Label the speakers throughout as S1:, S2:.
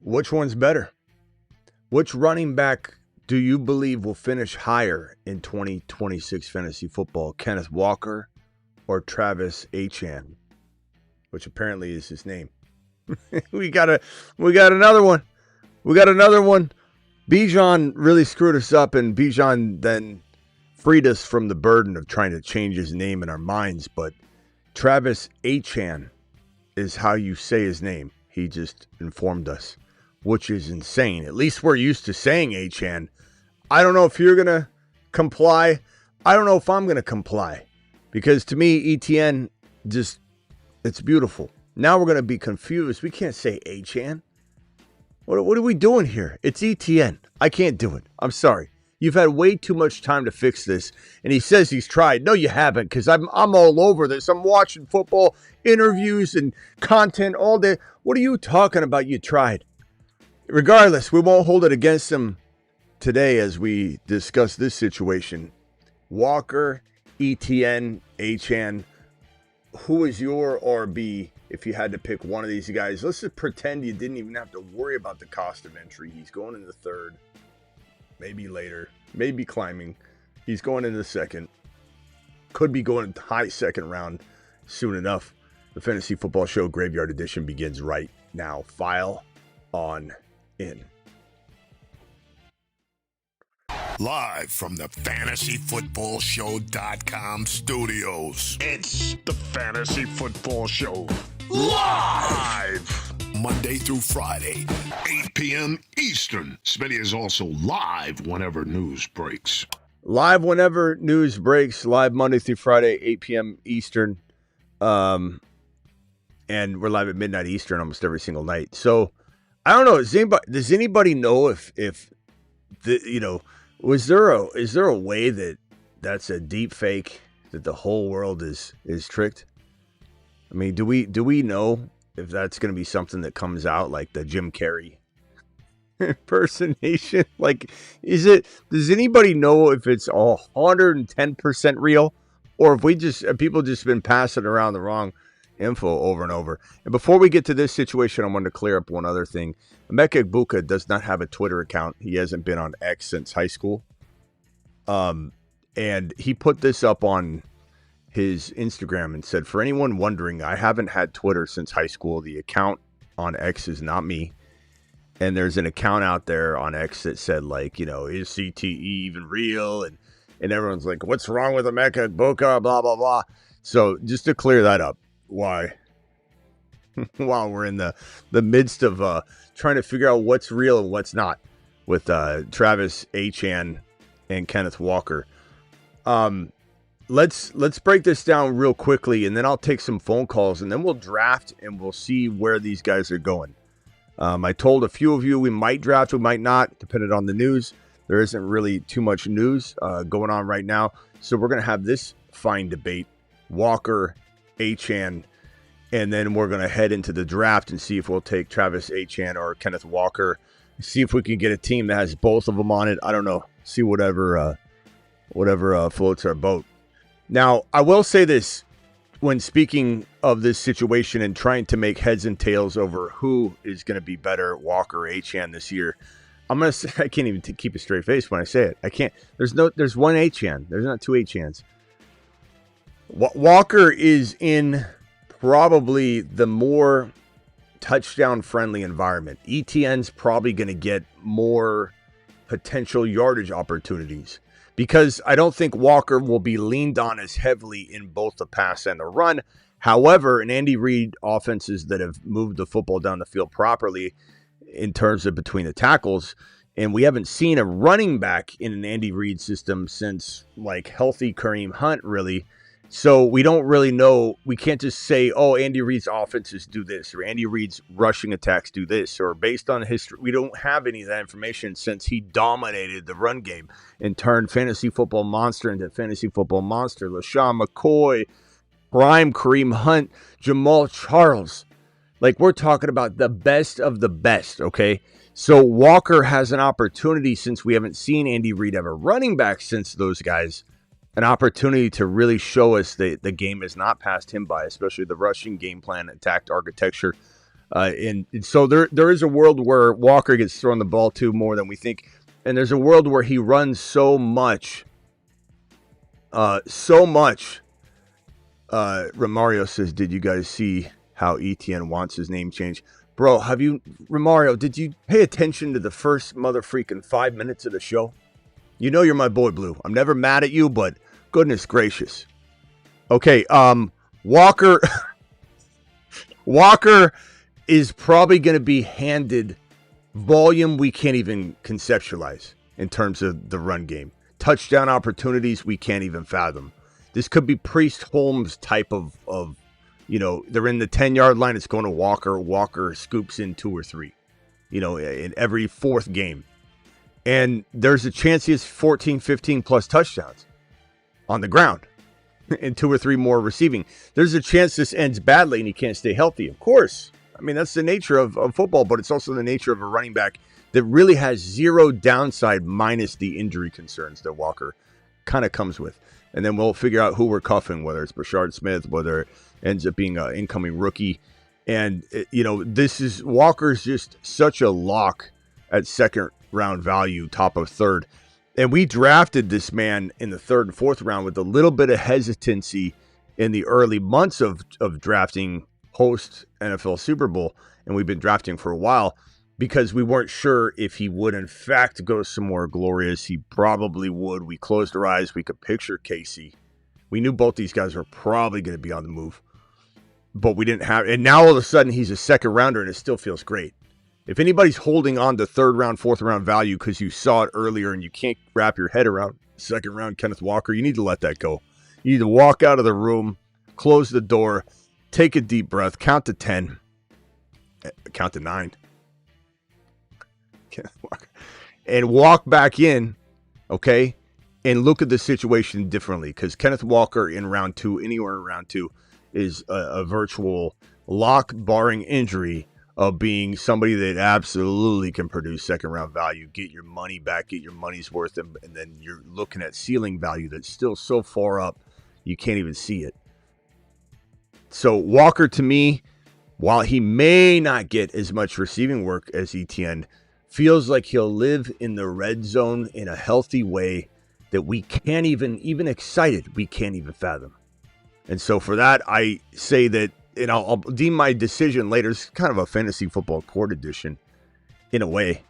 S1: Which one's better? Which running back do you believe will finish higher in 2026 fantasy football? Kenneth Walker or Travis A-Chane, which apparently is his name. we got another one. Bijan really screwed us up, and Bijan then freed us from the burden of trying to change his name in our minds. But Travis A-Chane is how you say his name. He just informed us, which is insane. At least we're used to saying A-Chane. I don't know if you're going to comply. I don't know if I'm going to comply. Because to me, Etienne, it's beautiful. Now we're going to be confused. We can't say A-Chane. What are we doing here? It's Etienne. I can't do it. I'm sorry. You've had way too much time to fix this. And he says he's tried. No, you haven't, because I'm all over this. I'm watching football interviews and content all day. What are you talking about? You tried. Regardless, we won't hold it against him today as we discuss this situation. Walker, ETN, A-Chane, who is your RB if you had to pick one of these guys? Let's just pretend you didn't even have to worry about the cost of entry. He's going in the third, maybe later, maybe climbing. He's going into the second. Could be going into high second round soon enough. The Fantasy Football Show Graveyard Edition begins right now. File on in.
S2: Live from the FantasyFootballShow.com studios. It's the Fantasy Football Show. Live! Monday through Friday, 8 p.m. Eastern. Smitty is also live whenever news breaks.
S1: Live whenever news breaks. Live Monday through Friday, 8 p.m. Eastern. And we're live at midnight Eastern almost every single night. So, I don't know. Does anybody know if is there a way that's a deep fake, that the whole world is tricked? I mean, do we know if that's going to be something that comes out like the Jim Carrey impersonation? Like, does anybody know if it's 110% real, or if people just been passing around the wrong info over and over? And before we get to this situation, I wanted to clear up one other thing. Emeka Egbuka does not have a Twitter account. He hasn't been on X since high school. And he put this up on his Instagram and said, for anyone wondering, I haven't had Twitter since high school. The account on X is not me. And there's an account out there on X that said, like, is CTE even real? And everyone's like, what's wrong with Emeka Egbuka? Blah, blah, blah. So just to clear that up, while we're in the midst of trying to figure out what's real and what's not with Travis A-Chane and Kenneth Walker. Let's break this down real quickly, and then I'll take some phone calls, and then we'll draft, and we'll see where these guys are going. I told a few of you we might draft, we might not, depending on the news. There isn't really too much news going on right now, so we're going to have this fine debate, Walker, A-Chane, and then we're going to head into the draft and see if we'll take Travis A-Chane or Kenneth Walker, see if we can get a team that has both of them on it. I don't know. See whatever floats our boat. Now, I will say this, when speaking of this situation and trying to make heads and tails over who is going to be better, Walker or A-Chane this year, I'm going to say, I can't even keep a straight face when I say it. I can't. There's one A-Chane. There's not two A-Chanes. Walker is in probably the more touchdown-friendly environment. ETN's probably going to get more potential yardage opportunities because I don't think Walker will be leaned on as heavily in both the pass and the run. However, in Andy Reid offenses that have moved the football down the field properly in terms of between the tackles, and we haven't seen a running back in an Andy Reid system since like healthy Kareem Hunt, really. So we don't really know. We can't just say, oh, Andy Reid's offenses do this, or Andy Reid's rushing attacks do this, or based on history. We don't have any of that information since he dominated the run game and turned fantasy football monster into fantasy football monster. LaShawn McCoy, prime Kareem Hunt, Jamal Charles. Like, we're talking about the best of the best, okay? So Walker has an opportunity, since we haven't seen Andy Reid have a running back since those guys, an opportunity to really show us that the game has not passed him by, especially the rushing game plan, attack architecture. And so there is a world where Walker gets thrown the ball to more than we think. And there's a world where he runs so much. Romario says, did you guys see how Etienne wants his name changed? Bro, Romario, did you pay attention to the first mother freaking 5 minutes of the show? You know you're my boy, Blue. I'm never mad at you, but goodness gracious. Okay, Walker is probably going to be handed volume we can't even conceptualize in terms of the run game. Touchdown opportunities we can't even fathom. This could be Priest Holmes type of they're in the 10-yard line. It's going to Walker. Walker scoops in 2 or 3, in every fourth game. And there's a chance he has 14, 15 plus touchdowns on the ground and 2 or 3 more receiving. There's a chance this ends badly and he can't stay healthy. Of course. I mean, that's the nature of football, but it's also the nature of a running back that really has zero downside minus the injury concerns that Walker kind of comes with. And then we'll figure out who we're cuffing, whether it's Brashard Smith, whether it ends up being an incoming rookie. And, Walker's just such a lock at second round value, top of third. And we drafted this man in the third and fourth round with a little bit of hesitancy in the early months of drafting post NFL Super Bowl. And we've been drafting for a while because we weren't sure if he would in fact go somewhere glorious. He probably would. We closed our eyes. We could picture Casey. We knew both these guys were probably going to be on the move, but we didn't have, and now all of a sudden he's a second rounder and it still feels great. If anybody's holding on to third round, fourth round value because you saw it earlier and you can't wrap your head around second round Kenneth Walker, you need to let that go. You need to walk out of the room, close the door, take a deep breath, count to 10, count to 9, Kenneth Walker, and walk back in, okay, and look at the situation differently, because Kenneth Walker in round 2, anywhere in round 2, is a virtual lock, barring injury, of being somebody that absolutely can produce second round value, get your money back, get your money's worth, and then you're looking at ceiling value that's still so far up you can't even see it. So Walker, to me, while he may not get as much receiving work as Etienne, feels like he'll live in the red zone in a healthy way that we can't even excited, we can't even fathom. And so for that, I say that, and I'll deem my decision later. It's kind of a fantasy football court edition in a way,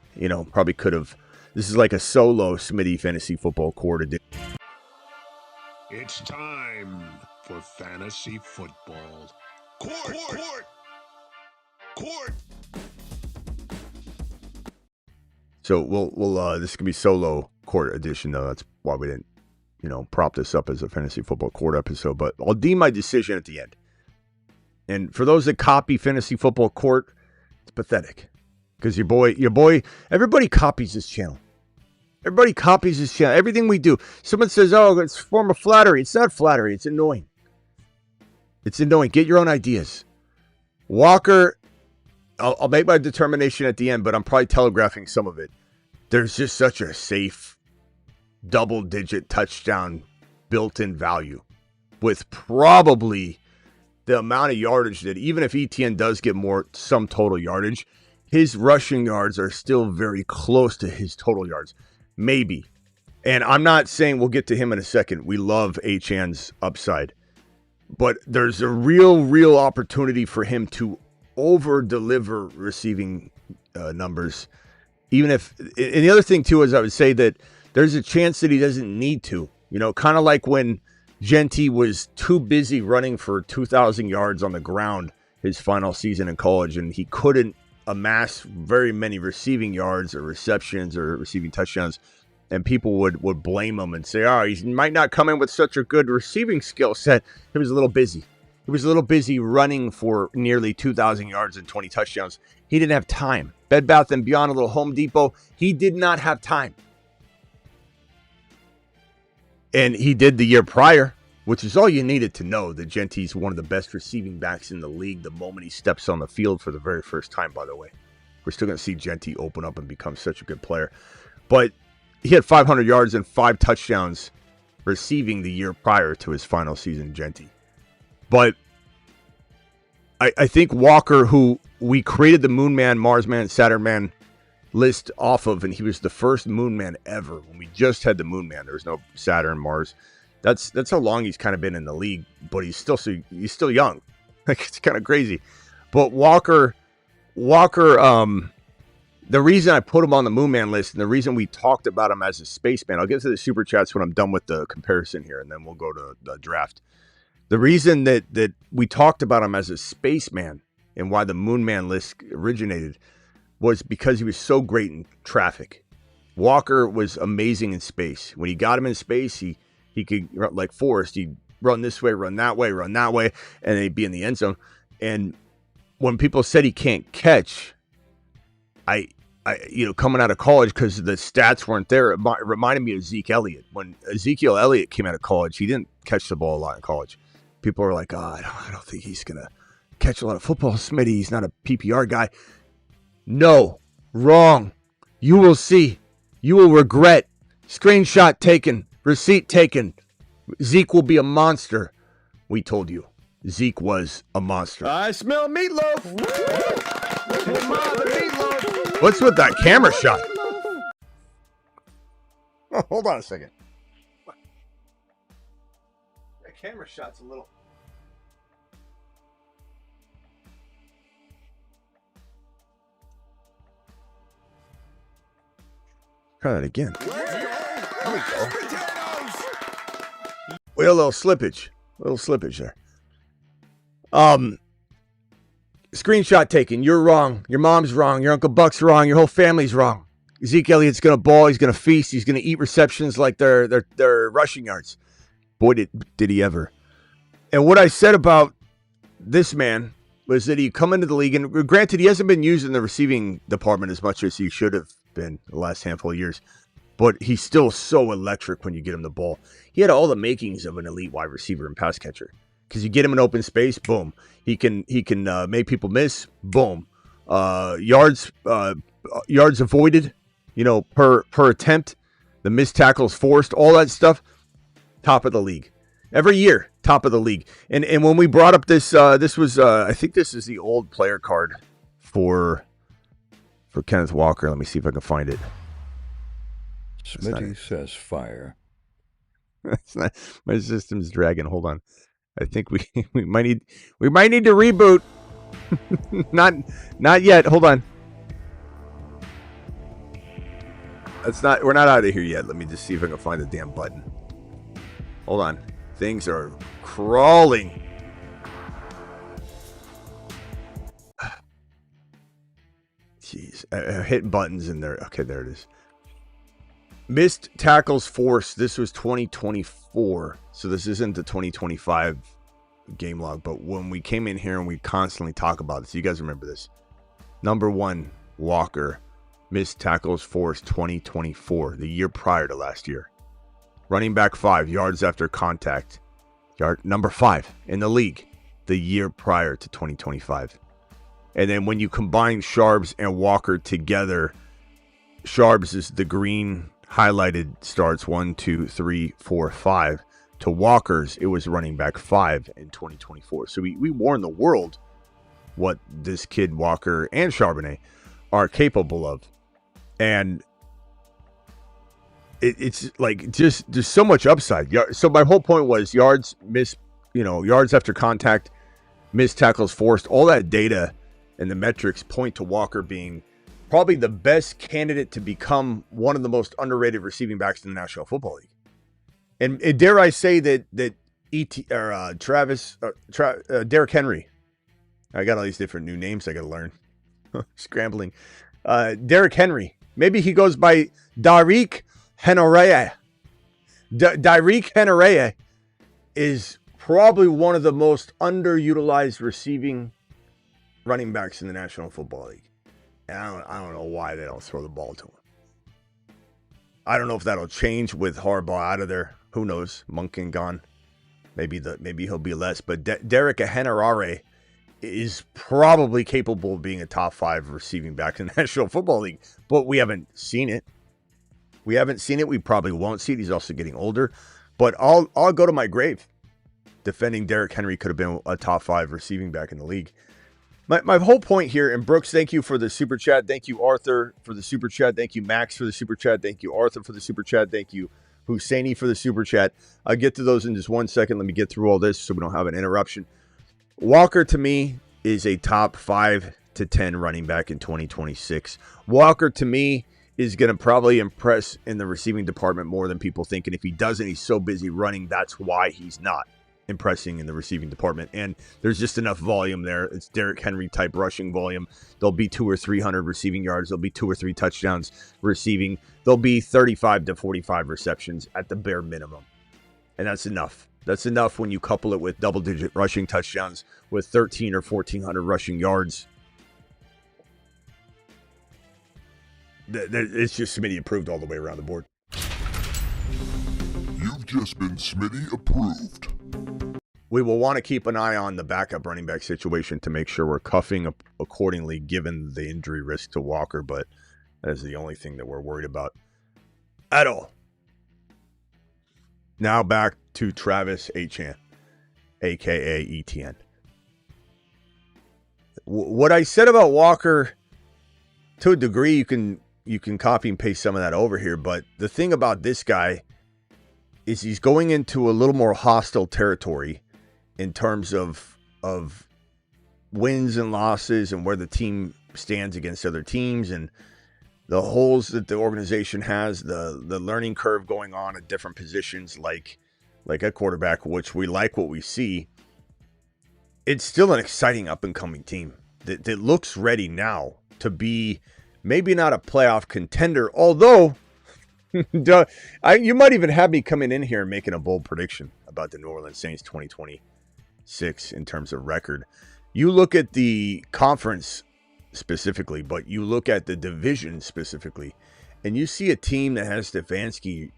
S1: probably could have. This is like a solo Smitty fantasy football court edition.
S2: It's time for fantasy football. Court.
S1: So we'll this could be solo court edition though. That's why we didn't, prop this up as a fantasy football court episode. But I'll deem my decision at the end. And for those that copy fantasy football court, it's pathetic. Because your boy, everybody copies this channel. Everybody copies this channel. Everything we do. Someone says, oh, it's a form of flattery. It's not flattery. It's annoying. It's annoying. Get your own ideas. Walker, I'll make my determination at the end, but I'm probably telegraphing some of it. There's just such a safe double-digit touchdown built-in value with probably the amount of yardage that even if Etienne does get some total yardage, his rushing yards are still very close to his total yards. Maybe. And I'm not saying we'll get to him in a second. We love A-Chane's upside. But there's a real opportunity for him to over-deliver receiving numbers. Even if, and the other thing too is I would say that there's a chance that he doesn't need to. Kind of like when Genty was too busy running for 2,000 yards on the ground his final season in college, and he couldn't amass very many receiving yards or receptions or receiving touchdowns, and people would blame him and say, oh, he might not come in with such a good receiving skill set. He was a little busy. He was a little busy running for nearly 2,000 yards and 20 touchdowns. He didn't have time. Bed Bath & Beyond, a little Home Depot, he did not have time. And he did the year prior, which is all you needed to know that Genty's one of the best receiving backs in the league the moment he steps on the field for the very first time, by the way. We're still going to see Genty open up and become such a good player. But he had 500 yards and 5 touchdowns receiving the year prior to his final season, Genty. But I think Walker, who we created the Moon Man, Mars Man, Saturn Man list off of, and he was the first Moon Man ever. When we just had the Moon Man, there was no Saturn, Mars. That's how long he's kind of been in the league, but he's still young. Like, it's kind of crazy. But Walker, the reason I put him on the Moon Man list, and the reason we talked about him as a spaceman, I'll get to the super chats when I'm done with the comparison here, and then we'll go to the draft. The reason that we talked about him as a spaceman and why the Moon Man list originated was because he was so great in traffic. Walker was amazing in space. When he got him in space, he could, like Forrest, he'd run this way, run that way, and he'd be in the end zone. And when people said he can't catch, I coming out of college, because the stats weren't there, it reminded me of Zeke Elliott. When Ezekiel Elliott came out of college, he didn't catch the ball a lot in college. People are like, I don't think he's going to catch a lot of football. Smitty, he's not a PPR guy. No, wrong. You will see. You will regret. Screenshot taken. Receipt taken. Zeke will be a monster. We told you. Zeke was a monster.
S3: I smell meatloaf. Hey, Ma, the meatloaf.
S1: What's with that camera shot? Oh, hold on a second. That camera shot's a little... Try that again. There we go. We had a little slippage. There. Screenshot taken. You're wrong. Your mom's wrong. Your Uncle Buck's wrong. Your whole family's wrong. Zeke Elliott's going to ball. He's going to feast. He's going to eat receptions like they're rushing yards. Boy, did he ever. And what I said about this man was that he come into the league, and granted, he hasn't been used in the receiving department as much as he should have been the last handful of years, but he's still so electric when you get him the ball. He had all the makings of an elite wide receiver and pass catcher, because you get him in open space, boom. He can make people miss, boom. Yards avoided, per attempt, the missed tackles forced, all that stuff, top of the league. Every year, top of the league. And when we brought up this, this was, I think this is the old player card for Kenneth Walker. Let me see if I can find it.
S4: Smitty says fire.
S1: That's not, my system's dragging. Hold on. I think we might need to reboot. not yet. Hold on. We're not out of here yet. Let me just see if I can find the damn button. Hold on. Things are crawling. Jeez. Hitting buttons in there. Okay, there it is. Missed tackles forced. This was 2024. So this isn't the 2025 game log. But when we came in here and we constantly talk about it, so you guys remember this. Number 1, Walker. Missed tackles forced 2024, the year prior to last year. Running back 5, yards after contact. Number 5 in the league, the year prior to 2025. And then when you combine Sharps and Walker together, Sharps is the green highlighted starts 1, 2, 3, 4, 5. To Walker's, it was running back 5 in 2024. So we warned the world what this kid Walker and Charbonnet are capable of. And it's like just there's so much upside. So my whole point was yards after contact, missed tackles forced, all that data and the metrics point to Walker being probably the best candidate to become one of the most underrated receiving backs in the National Football League. And dare I say that Derrick Henry. I got all these different new names I got to learn. Scrambling. Derrick Henry. Maybe he goes by Derrick Henry. Derrick Henry is probably one of the most underutilized receiving running backs in the National Football League. And I don't know why they don't throw the ball to him. I don't know if that'll change with Harbaugh out of there. Who knows? Monken gone. Maybe he'll be less. But Derrick Henry is probably capable of being a top 5 receiving back in the National Football League. But we haven't seen it. We probably won't see it. He's also getting older. But I'll go to my grave defending Derrick Henry could have been a top 5 receiving back in the league. My whole point here, and Brooks, thank you for the super chat. Thank you, Arthur, for the super chat. Thank you, Max, for the super chat. Thank you, Arthur, for the super chat. Thank you, Husseini, for the super chat. I'll get to those in just 1 second. Let me get through all this so we don't have an interruption. Walker, to me, is a top 5 to 10 running back in 2026. Walker, to me, is going to probably impress in the receiving department more than people think. And if he doesn't, he's so busy running, that's why he's not impressing in the receiving department. And there's just enough volume there. It's Derrick Henry type rushing volume. There'll be 200 or 300 receiving yards. There'll be 2 or 3 touchdowns receiving. There'll be 35 to 45 receptions at the bare minimum. And that's enough. That's enough when you couple it with double-digit rushing touchdowns with 13 or 1,400 rushing yards. It's just Smitty approved all the way around the board.
S2: You've just been Smitty approved.
S1: We will want to keep an eye on the backup running back situation to make sure we're cuffing accordingly given the injury risk to Walker, but that is the only thing that we're worried about at all. Now back to Travis A-Chane, a.k.a. Etienne. What I said about Walker, to a degree, you can copy and paste some of that over here, but the thing about this guy is he's going into a little more hostile territory in terms of wins and losses and where the team stands against other teams and the holes that the organization has, the learning curve going on at different positions like a quarterback, which we like what we see. It's still an exciting up-and-coming team that looks ready now to be maybe not a playoff contender, although you might even have me coming in here and making a bold prediction about the New Orleans Saints 2026 in terms of record. You look at the conference specifically, but you look at the division specifically, and you see a team that has Stefanski,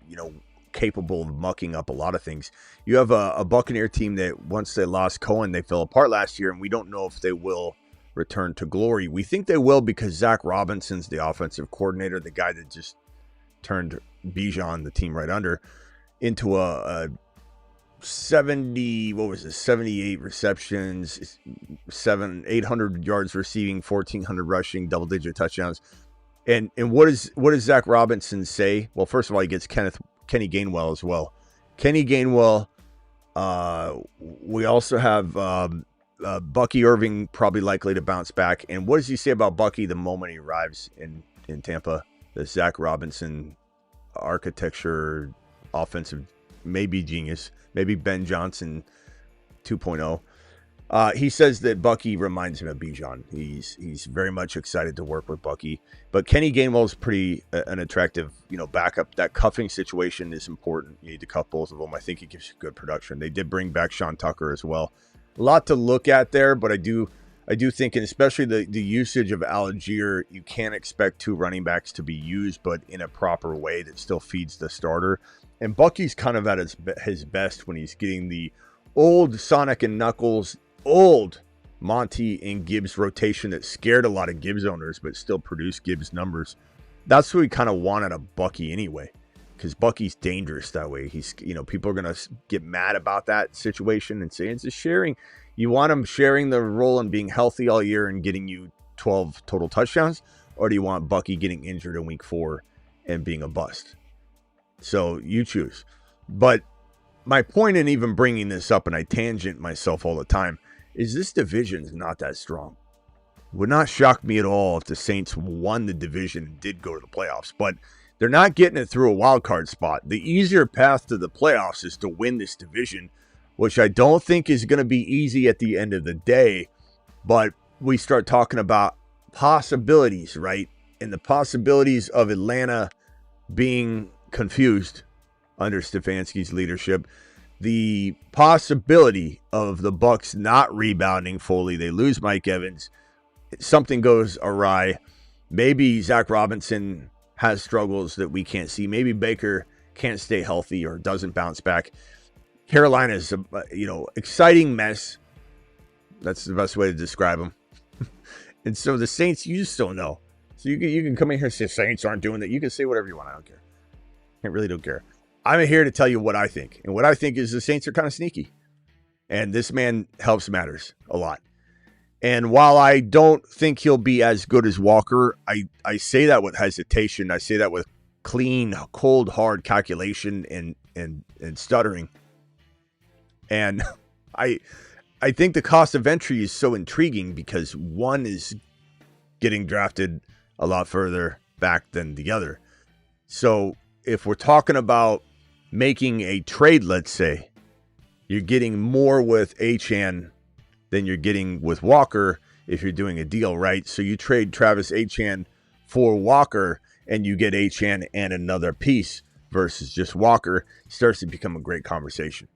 S1: capable of mucking up a lot of things. You have a Buccaneer team that once they lost Cohen, they fell apart last year, and we don't know if they will return to glory. We think they will because Zach Robinson's the offensive coordinator, the guy that just turned Bijan, the team right under, into a 78 receptions, 800 yards receiving, 1,400 rushing, double-digit touchdowns. And what does Zach Robinson say? Well, first of all, he gets Kenny Gainwell as well. Kenny Gainwell. We also have Bucky Irving probably likely to bounce back. And what does he say about Bucky the moment he arrives in Tampa? The Zach Robinson architecture, offensive, maybe genius, maybe Ben Johnson 2.0. He says that Bucky reminds him of Bijan. He's very much excited to work with Bucky. But Kenny Gainwell is pretty an attractive, backup. That cuffing situation is important. You need to cuff both of them. I think it gives you good production. They did bring back Sean Tucker as well. A lot to look at there, but I do think, and especially the usage of Algier, you can't expect 2 running backs to be used, but in a proper way that still feeds the starter. And Bucky's kind of at his best when he's getting the old Sonic and Knuckles, old Monty and Gibbs rotation that scared a lot of Gibbs owners, but still produced Gibbs numbers. That's what we kind of want out of Bucky anyway, because Bucky's dangerous that way. He's, people are going to get mad about that situation and say it's a sharing. You want him sharing the role and being healthy all year and getting you 12 total touchdowns, or do you want Bucky getting injured in week 4 and being a bust? So you choose. But my point in even bringing this up, and I tangent myself all the time, is this division is not that strong. Would not shock me at all if the Saints won the division and did go to the playoffs, but they're not getting it through a wild card spot. The easier path to the playoffs is to win this division, which I don't think is going to be easy at the end of the day, but we start talking about possibilities, right? And the possibilities of Atlanta being confused under Stefanski's leadership, the possibility of the Bucs not rebounding fully, they lose Mike Evans, something goes awry, maybe Zach Robinson has struggles that we can't see, maybe Baker can't stay healthy or doesn't bounce back. Carolina's a exciting mess. That's the best way to describe them. And so the Saints, you just don't know. So you can come in here and say Saints aren't doing that. You can say whatever you want. I don't care. I really don't care. I'm here to tell you what I think. And what I think is the Saints are kind of sneaky. And this man helps matters a lot. And while I don't think he'll be as good as Walker, I say that with hesitation. I say that with clean, cold, hard calculation and stuttering. And I think the cost of entry is so intriguing because one is getting drafted a lot further back than the other. So if we're talking about making a trade, let's say, you're getting more with A-Chane than you're getting with Walker if you're doing a deal, right? So you trade Travis A-Chane for Walker and you get A-Chane and another piece versus just Walker. It starts to become a great conversation.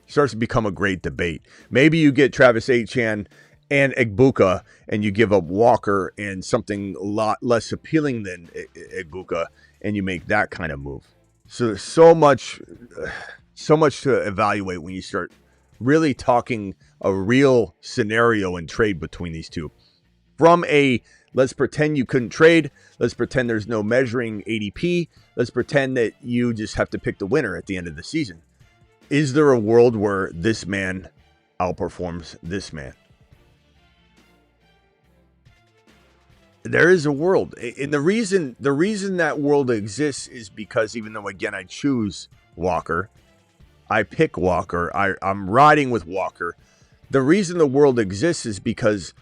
S1: It starts to become a great debate. Maybe you get Travis A-Chane and Egbuka and you give up Walker and something a lot less appealing than Egbuka and you make that kind of move. So there's so much to evaluate when you start really talking a real scenario and trade between these two. From a let's pretend you couldn't trade, let's pretend there's no measuring ADP, let's pretend that you just have to pick the winner at the end of the season. Is there a world where this man outperforms this man? There is a world. And the reason that world exists is because even though, again, I choose Walker, I pick Walker, I'm riding with Walker. The reason the world exists is because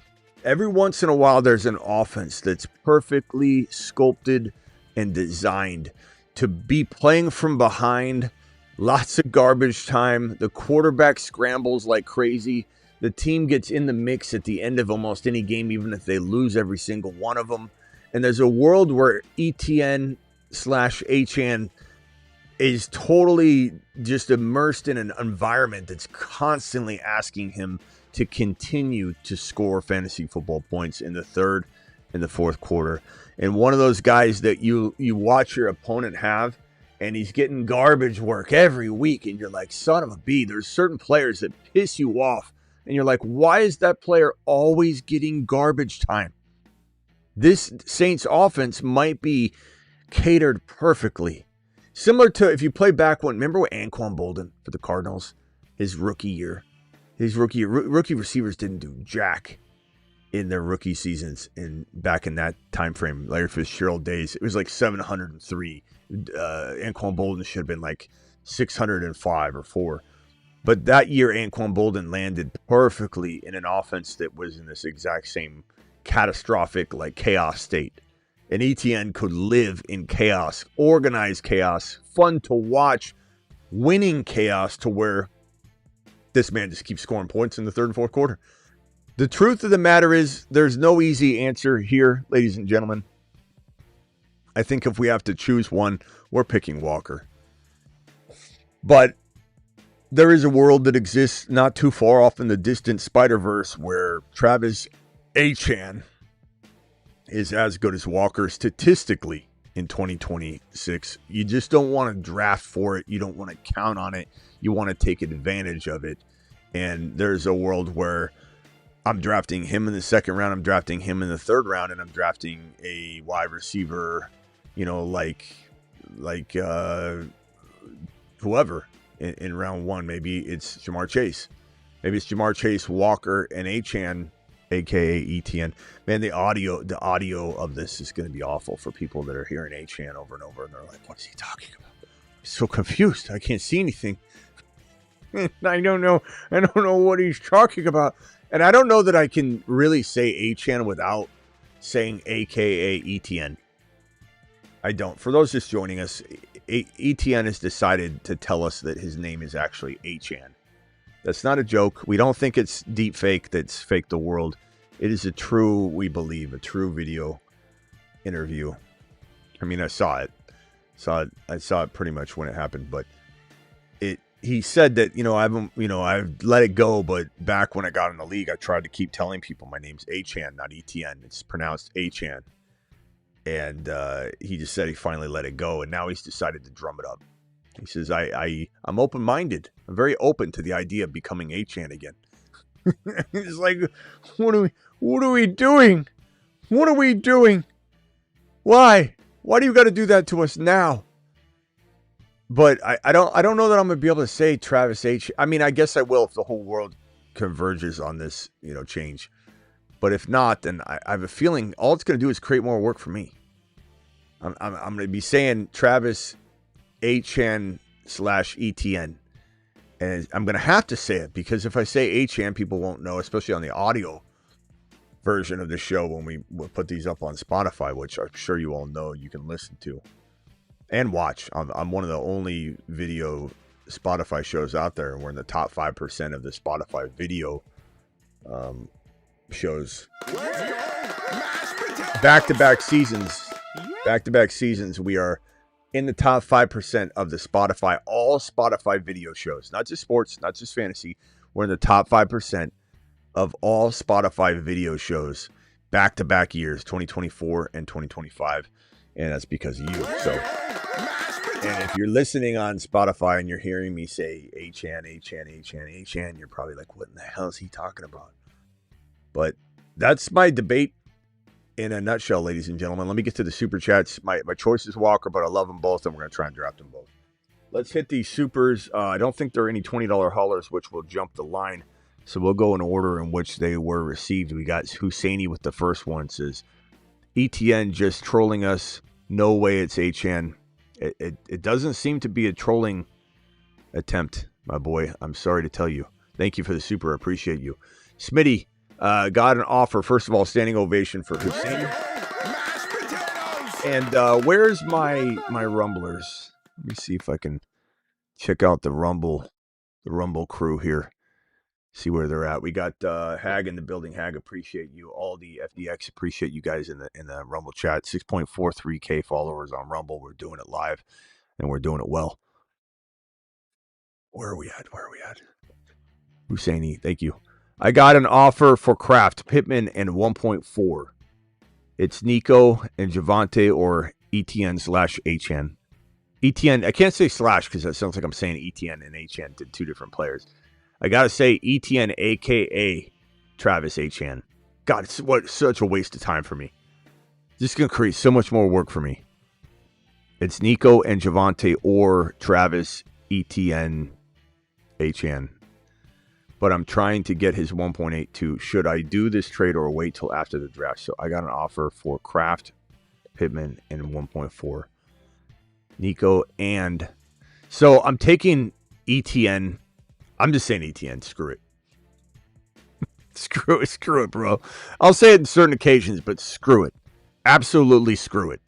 S1: every once in a while there's an offense that's perfectly sculpted and designed to be playing from behind, lots of garbage time, the quarterback scrambles like crazy, the team gets in the mix at the end of almost any game, even if they lose every single one of them. And there's a world where ETN / A-Chane is totally just immersed in an environment that's constantly asking him to continue to score fantasy football points in the third and the fourth quarter. And one of those guys that you watch your opponent have, and he's getting garbage work every week, and you're like, son of a bee, there's certain players that piss you off, and you're like, why is that player always getting garbage time? This Saints offense might be catered perfectly. Similar to if you play back when, remember with Anquan Boldin for the Cardinals, his rookie year? His rookie receivers didn't do jack in their rookie seasons back in that time frame. Larry Fitzgerald days, it was like 703. Anquan Boldin should have been like 605 or 4. But that year, Anquan Boldin landed perfectly in an offense that was in this exact same catastrophic, like chaos state. And ETN could live in chaos, organized chaos, fun to watch, winning chaos to where this man just keeps scoring points in the third and fourth quarter. The truth of the matter is there's no easy answer here, ladies and gentlemen. I think if we have to choose one, we're picking Walker. But there is a world that exists not too far off in the distant Spider-Verse where Travis A-Chane is as good as Walker statistically in 2026. You just don't want to draft for it. You don't want to count on it. You want to take advantage of it. And there's a world where I'm drafting him in the second round, I'm drafting him in the third round, and I'm drafting a wide receiver, like whoever in round one. Maybe it's Jamar Chase. Maybe it's Jamar Chase, Walker, and A-Chane, aka ETN. Man, the audio of this is going to be awful for people that are hearing A-Chane over and over, and they're like, "What is he talking about?" I'm so confused. I can't see anything. I don't know what he's talking about, and I don't know that I can really say A-Chane without saying aka ETN. I don't. For those just joining us, ETN has decided to tell us that his name is actually A-Chane. That's not a joke. We don't think it's deep fake that's faked the world. It is we believe, a true video interview. I mean, I saw it. I saw it pretty much when it happened, but he said that, I've let it go, but back when I got in the league, I tried to keep telling people my name's A-Chane, not ETN. It's pronounced A-Chane. And he just said he finally let it go, and now he's decided to drum it up. He says, I'm open-minded. I'm very open to the idea of becoming A-Chane again. It's like, what are we doing? What are we doing? Why? Why do you got to do that to us now? But I don't know that I'm going to be able to say Travis H. I mean, I guess I will if the whole world converges on this, change. But if not, then I have a feeling all it's going to do is create more work for me. I'm going to be saying Travis A-Chane / ETN. And I'm going to have to say it because if I say A-Chane, people won't know, especially on the audio version of the show when we will put these up on Spotify, which I'm sure you all know you can listen to and watch. I'm one of the only video Spotify shows out there, and we're in the top 5% of the Spotify video shows. Back-to-back seasons, we are in the top 5% of the Spotify, all Spotify video shows, not just sports, not just fantasy. We're in the top 5% of all Spotify video shows, back-to-back years, 2024 and 2025, and that's because of you. So, and if you're listening on Spotify and you're hearing me say A-Chane, you're probably like, what in the hell is he talking about? But that's my debate in a nutshell, ladies and gentlemen. Let me get to the super chats. My choice is Walker, but I love them both, and we're going to try and draft them both. Let's hit these supers. I don't think there are any $20 haulers, which will jump the line. So we'll go in order in which they were received. We got Husseini with the first one. It says, Etienne just trolling us. No way it's A-Chane. It doesn't seem to be a trolling attempt, my boy. I'm sorry to tell you. Thank you for the super. I appreciate you. Smitty got an offer. First of all, standing ovation for Hussein. And where's my Rumblers? Let me see if I can check out the Rumble crew here. See where they're at. We got Hag in the building. Hag, appreciate you. All the FDX, appreciate you guys in the Rumble chat. 6.43K followers on Rumble. We're doing it live, and we're doing it well. Where are we at? Husseini, thank you. I got an offer for Kraft, Pittman, and 1.4. It's Nico and Javante or Etienne / A-Chane. Etienne, I can't say slash because that sounds like I'm saying Etienne and A-Chane did two different players. I got to say Etienne, a.k.a. Travis A-Chane. God, it's such a waste of time for me. This is going to create so much more work for me. It's Nico and Javante or Travis Etienne A-Chane. But I'm trying to get his 1.82. Should I do this trade or wait till after the draft? So I got an offer for Kraft, Pittman, and 1.4. Nico and... So I'm taking Etienne... I'm just saying Etienne. Screw it. Screw it, bro. I'll say it in certain occasions, but screw it. Absolutely screw it.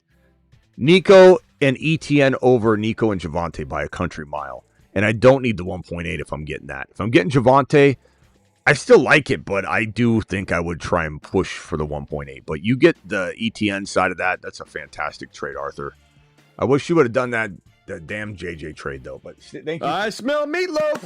S1: Nico and Etienne over Nico and Javante by a country mile. And I don't need the 1.8 if I'm getting that. If I'm getting Javante, I still like it, but I do think I would try and push for the 1.8. But you get the Etienne side of that. That's a fantastic trade, Arthur. I wish you would have done that damn JJ trade, though. But thank you.
S3: I smell meatloaf.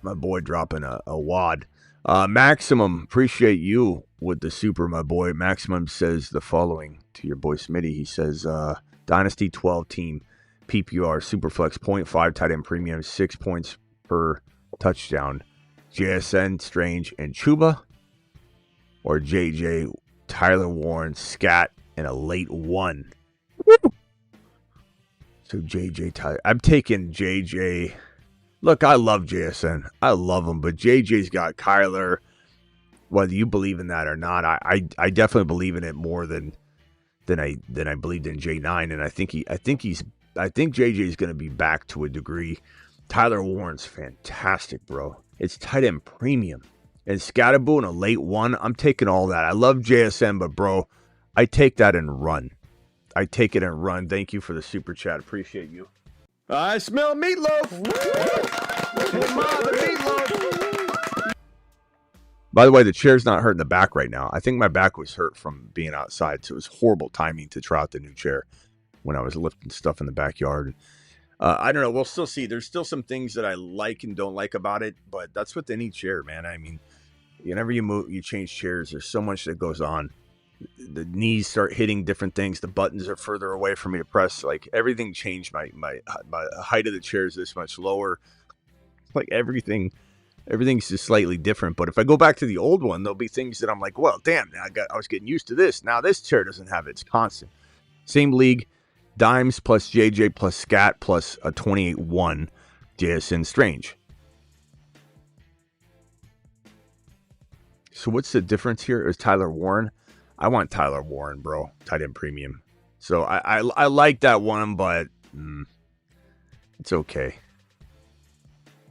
S1: My boy dropping a wad. Maximum, appreciate you with the super, my boy. Maximum says the following to your boy Smitty. He says, Dynasty 12 team, PPR, Superflex, 0.5 tight end premium, 6 points per touchdown. JSN, Strange, and Chuba. Or JJ, Tyler Warren, Scat, and a late one. Woo! So JJ Tyler. I'm taking JJ. Look, I love JSN. I love him, but JJ's got Kyler. Whether you believe in that or not, I definitely believe in it more than I believed in J9, and I think JJ's going to be back to a degree. Tyler Warren's fantastic, bro. It's tight end premium. And Scatterboo in a late one, I'm taking all that. I love JSN, but bro, I take that and run. I take it and run. Thank you for the super chat. Appreciate you.
S3: I smell meatloaf.
S1: By the way, the chair's not hurting the back right now. I think my back was hurt from being outside, so it was horrible timing to try out the new chair when I was lifting stuff in the backyard. I don't know. We'll still see. There's still some things that I like and don't like about it, but that's with any chair, man. I mean, whenever you change chairs, there's so much that goes on. The knees start hitting different things. The buttons are further away for me to press. Like everything changed. My height of the chair is this much lower. Like everything's just slightly different. But if I go back to the old one, there'll be things that I'm like, well, damn, I was getting used to this. Now this chair doesn't have it. It's constant. Same league, Dimes plus JJ plus Scat plus a 28-1 JSN Strange. So what's the difference here? Is Tyler Warren? I want Tyler Warren, bro. Tight end premium. So I like that one, but it's okay.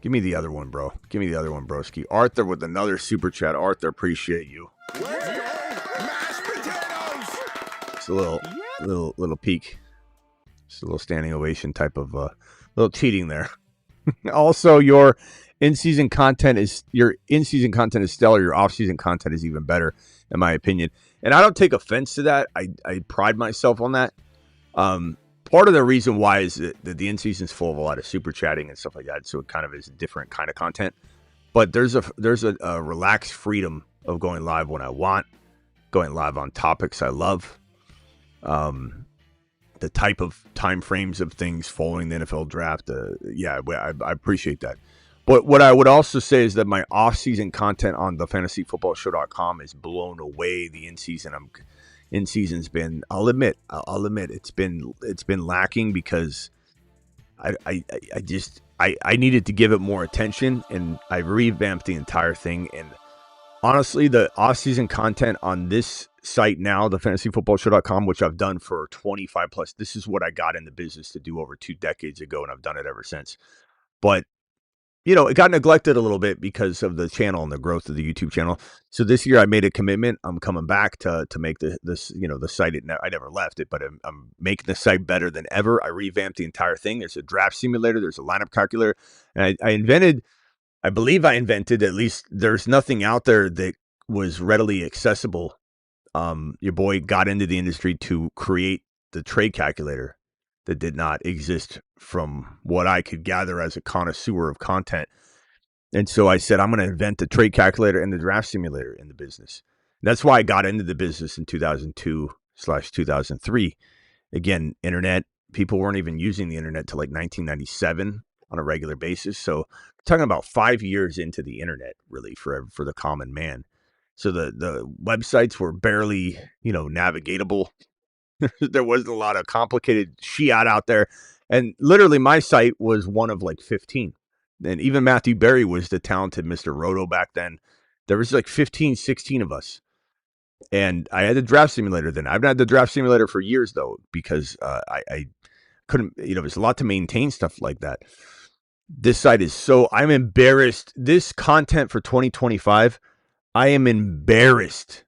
S1: Give me the other one, bro. Give me the other one, broski. Arthur with another super chat. Arthur, appreciate you.
S3: Mashed potatoes.
S1: It's a little peek. Just a little standing ovation type of little cheating there. Also, your in-season content is stellar. Your off-season content is even better, in my opinion. And I don't take offense to that. I pride myself on that. Part of the reason why is that the in-season is full of a lot of super chatting and stuff like that, so it kind of is a different kind of content. But there's a relaxed freedom of going live when I want, going live on topics I love. The type of time frames of things following the NFL draft, I appreciate that. But what I would also say is that my off-season content on the fantasyfootballshow.com is blown away. The in-season's been, I'll admit, it's been lacking because I needed to give it more attention, and I revamped the entire thing. And honestly, the off-season content on this site now, the fantasyfootballshow.com, which I've done for 25 plus, this is what I got in the business to do over 2 decades ago, and I've done it ever since. But it got neglected a little bit because of the channel and the growth of the YouTube channel. So this year I made a commitment. I'm coming back to make the site. I never left it, but I'm making the site better than ever. I revamped the entire thing. There's a draft simulator. There's a lineup calculator. And I believe I invented, at least there's nothing out there that was readily accessible. Your boy got into the industry to create the trade calculator that did not exist from what I could gather as a connoisseur of content. And so I said, I'm going to invent the trade calculator and the draft simulator in the business. And that's why I got into the business in 2002/2003. Again, internet, people weren't even using the internet till like 1997 on a regular basis. So we're talking about 5 years into the internet, really, for the common man. So the websites were barely, navigatable. There wasn't a lot of complicated shit out there. And literally my site was one of like 15. And even Matthew Berry was the talented Mr. Roto back then. There was like 15, 16 of us. And I had the draft simulator then. I've had the draft simulator for years, though, because I couldn't, there's a lot to maintain stuff like that. This site is I'm embarrassed. This content for 2025, I am embarrassed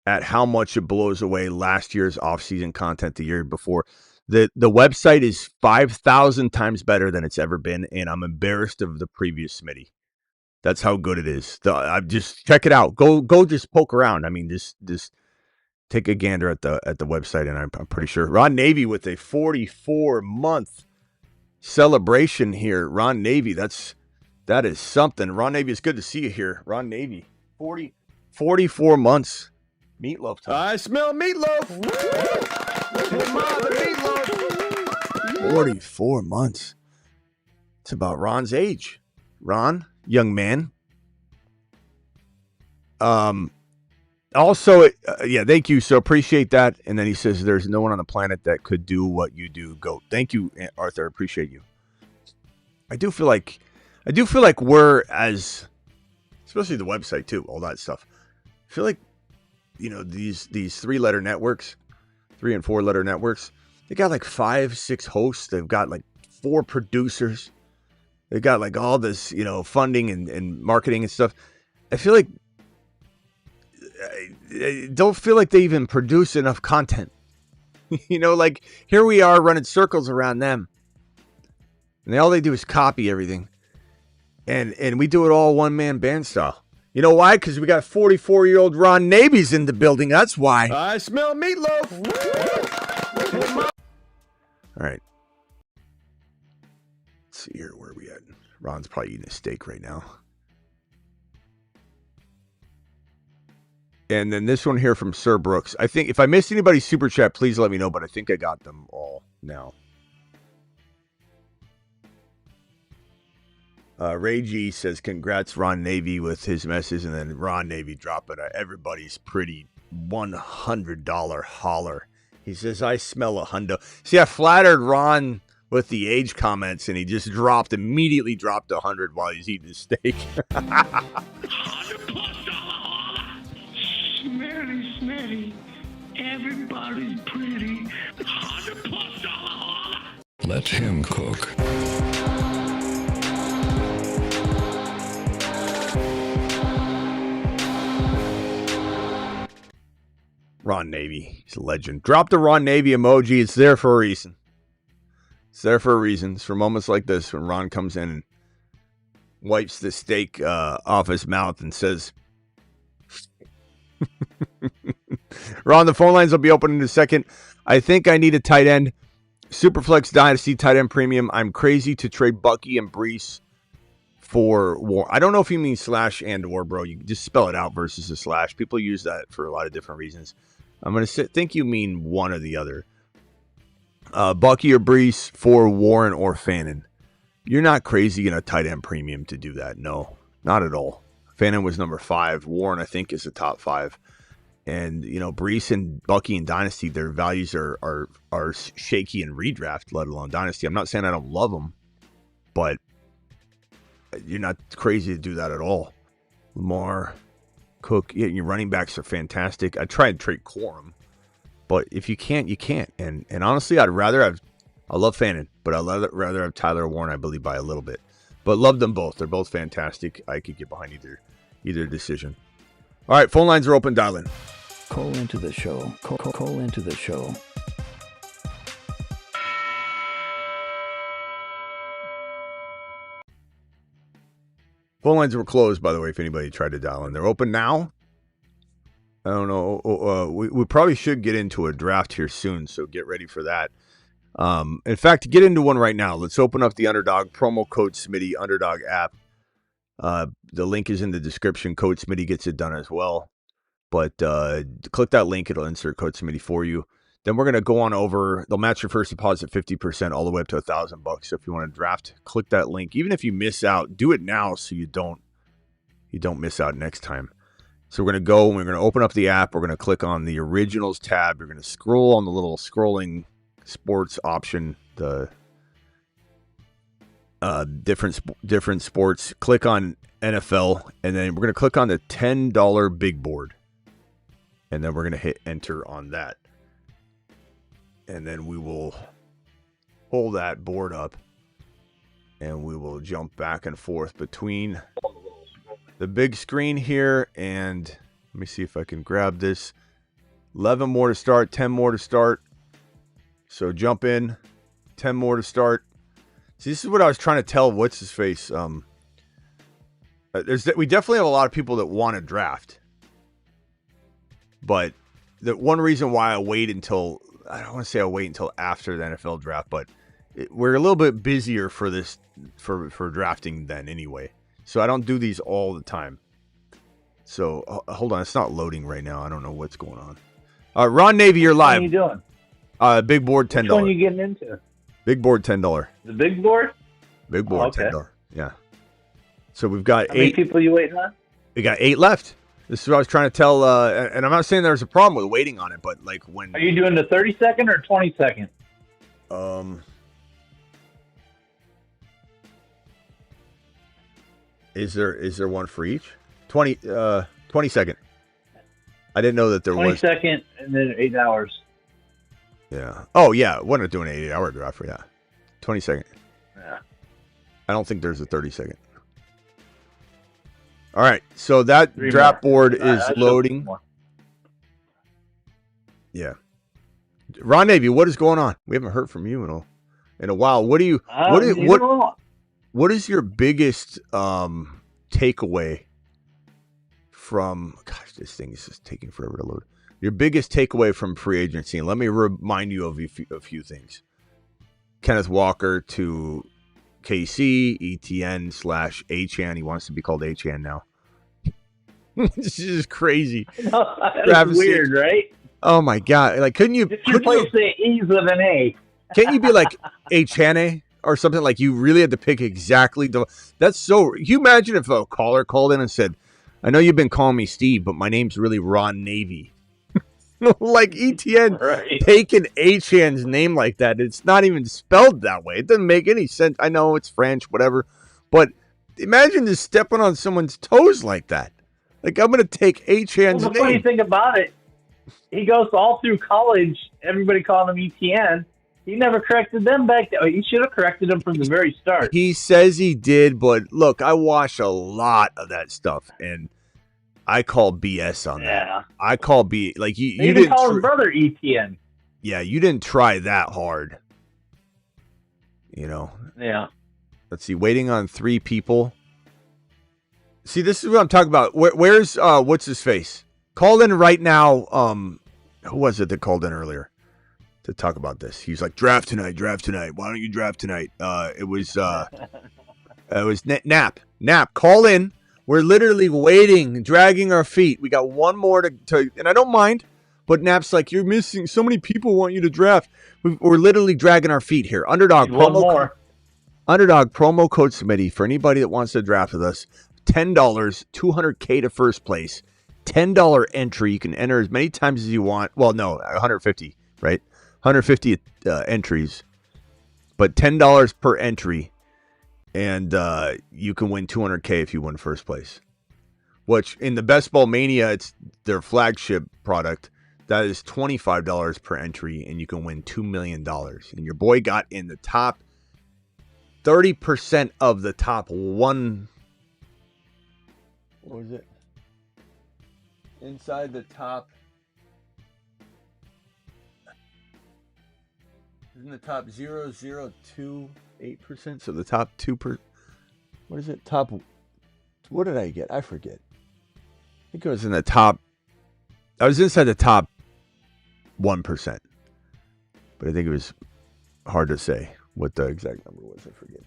S1: at how much it blows away last year's off-season content the year before. The website is 5,000 times better than it's ever been, and I'm embarrassed of the previous Smitty. That's how good it is. I just check it out. Go just poke around. I mean, just take a gander at the website, and I'm pretty sure Ron Navy with a 44-month celebration here. Ron Navy, that is something. Ron Navy, it's good to see you here. Ron Navy, 44 months. Meatloaf time.
S3: I smell meatloaf. Hey, Ma, the meatloaf.
S1: 44 months. It's about Ron's age. Ron, young man. Also, thank you. So appreciate that. And then he says, there's no one on the planet that could do what you do. Go. Thank you, Arthur. Appreciate you. I do feel like we're especially the website too, all that stuff. I feel like, these 3-letter networks, 3 and 4-letter networks, they got like 5, 6 hosts. They've got like 4 producers. They got like all this, funding and marketing and stuff. I feel like I don't feel like they even produce enough content. Like here we are running circles around them, and all they do is copy everything, and we do it all one-man band style. You know why? Because we got 44-year-old Ron Navy's in the building. That's why.
S3: I smell meatloaf.
S1: All right. Let's see here. Where are we at? Ron's probably eating a steak right now. And then this one here from Sir Brooks. I think if I missed anybody's super chat, please let me know. But I think I got them all now. Ray G says, congrats, Ron Navy, with his message. And then Ron Navy dropping everybody's pretty $100 holler. He says, I smell a hundo. See, I flattered Ron with the age comments, and he just immediately dropped 100 while he's eating his steak.
S5: pretty. Everybody's pretty. $100+.
S4: Let him cook.
S1: Ron Navy. He's a legend. Drop the Ron Navy emoji. It's there for a reason. It's there for a reason. It's for moments like this when Ron comes in and wipes the steak off his mouth and says, Ron, the phone lines will be open in a second. I think I need a tight end. Superflex Dynasty tight end premium. I'm crazy to trade Bucky and Brees for War. I don't know if you mean slash and or, bro. You just spell it out versus a slash. People use that for a lot of different reasons. I'm going to think you mean one or the other. Bucky or Brees for Warren or Fannin. You're not crazy in a tight end premium to do that. No, not at all. Fannin was number 5. Warren, I think, is the top 5. And, you know, Brees and Bucky in Dynasty, their values are shaky in redraft, let alone Dynasty. I'm not saying I don't love them, but you're not crazy to do that at all. Lamar, Cook, yeah, your running backs are fantastic. I tried to trade Corum, but if you can't, you can't. And honestly, I love Fannin, but I'd rather have Tyler Warren, I believe, by a little bit. But love them both. They're both fantastic. I could get behind either decision. All right, phone lines are open. Dial in.
S4: Call into the show. Call into the show.
S1: Phone lines were closed, by the way, if anybody tried to dial in. They're open now. I don't know. We probably should get into a draft here soon, so get ready for that. In fact, to get into one right now, let's open up the Underdog promo code Smitty Underdog app. The link is in the description. Code Smitty gets it done as well. But click that link. It'll insert code Smitty for you. Then we're going to go on over. They'll match your first deposit 50% all the way up to $1,000. So if you want to draft, click that link. Even if you miss out, do it now so you don't miss out next time. So we're going to go and we're going to open up the app. We're going to click on the Originals tab. You're going to scroll on the little scrolling sports option, the different sports. Click on NFL, and then we're going to click on the $10 big board. And then we're going to hit enter on that. And then we will pull that board up and we will jump back and forth between the big screen here and let me see if I can grab this. 11 more to start, 10 more to start. So jump in, 10 more to start. See, this is what I was trying to tell what's his face. We definitely have a lot of people that want to draft. But the one reason why I wait until I don't want to say I'll wait until after the NFL draft, but we're a little bit busier for this for drafting then anyway. So I don't do these all the time. So hold on, it's not loading right now. I don't know what's going on. Ron Navy, you're live.
S6: What are you doing?
S1: Big board, $10.
S6: Which one are you getting into?
S1: Big board, $10.
S6: The big board?
S1: Big board,
S6: okay.
S1: $10. Yeah. So we've got
S6: How many people you waiting on?
S1: We got 8 left. This is what I was trying to tell, and I'm not saying there's a problem with waiting on it, but like when...
S6: Are you doing the 30-second or 20-second?
S1: Is there one for each? 20 second. I didn't know that there
S6: 20
S1: was...
S6: 20 second and then 8 hours.
S1: Yeah. Oh, yeah. We're not doing an 8-hour draft for that. 20 second.
S6: Yeah.
S1: I don't think there's a 30 second. All right, so that
S6: 3
S1: draft
S6: more.
S1: board is loading.
S6: More.
S1: Yeah, Ron Navy, what is going on? We haven't heard from you in a while. What do you? What is your biggest takeaway from? Gosh, this thing is just taking forever to load. Your biggest takeaway from free agency, and let me remind you of a few things. Kenneth Walker to KC, ETN / A-Chane. He wants to be called A-Chane now. This is crazy.
S6: That's weird, right?
S1: Oh my God! Like, couldn't you?
S6: Just replace the E's with an A.
S1: Can't you be like A-Chane or something? Like you really had to pick exactly the. That's so. Can you imagine if a caller called in and said, "I know you've been calling me Steve, but my name's really Ron Navy." Like Etienne taking A-Chane's name like that. It's not even spelled that way. It doesn't make any sense. I know it's French, whatever. But imagine just stepping on someone's toes like that. Like, I'm going to take A-Chane's name.
S6: The funny thing about it he goes all through college. Everybody called him ETN. He never corrected them back. He should have corrected them from the very start.
S1: He says he did, but look, I watch a lot of that stuff, and I call BS on that. I call like you didn't
S6: call his brother ETN.
S1: Yeah, you didn't try that hard. You know.
S6: Yeah.
S1: Let's see. Waiting on 3 people. See, this is what I'm talking about. Where's what's his face? Call in right now. Who was it that called in earlier to talk about this? He's like, draft tonight. Why don't you draft tonight? It was Nap. Call in. We're literally waiting, dragging our feet. We got one more to and I don't mind, but Nap's like, you're missing. So many people want you to draft. We're literally dragging our feet here. Underdog promo code Smitty for anybody that wants to draft with us. $10, $200K to first place. $10 entry. You can enter as many times as you want. Well, no, 150, right? 150 entries, but $10 per entry. And you can win $200K if you win first place. Which in the Best Ball Mania, it's their flagship product. That is $25 per entry, and you can win $2 million. And your boy got in the top 30% of the top one. What was it? Inside the top. In the top 0.028%. So the top 2%. What is it? What did I get? I forget. I think it was in the top. I was inside the top 1%. But I think it was hard to say what the exact number was. I forget.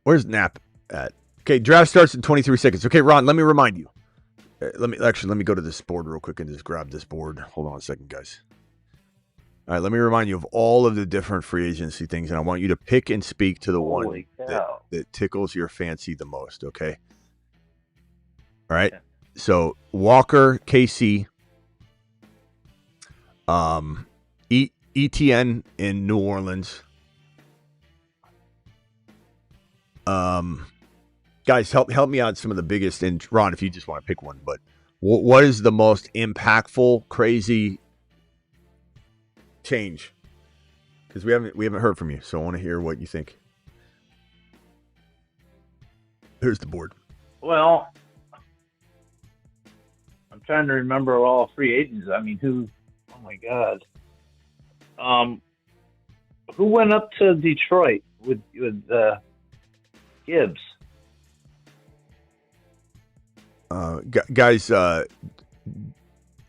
S1: Where's Nap at? Okay, draft starts in 23 seconds. Okay, Ron, let me remind you. Let me go to this board real quick and just grab this board. Hold on a second, guys. All right, let me remind you of all of the different free agency things, and I want you to pick and speak to the one that tickles your fancy the most, okay? All right. Yeah. So, Walker, KC, ETN in New Orleans. Guys, help me out some of the biggest, and Ron, if you just want to pick one, but what is the most impactful, crazy change? Because we haven't heard from you, so I want to hear what you think. Here's the board.
S6: Well, I'm trying to remember all free agents. I mean, who? Oh my God. Who went up to Detroit with Gibbs?
S1: Guys,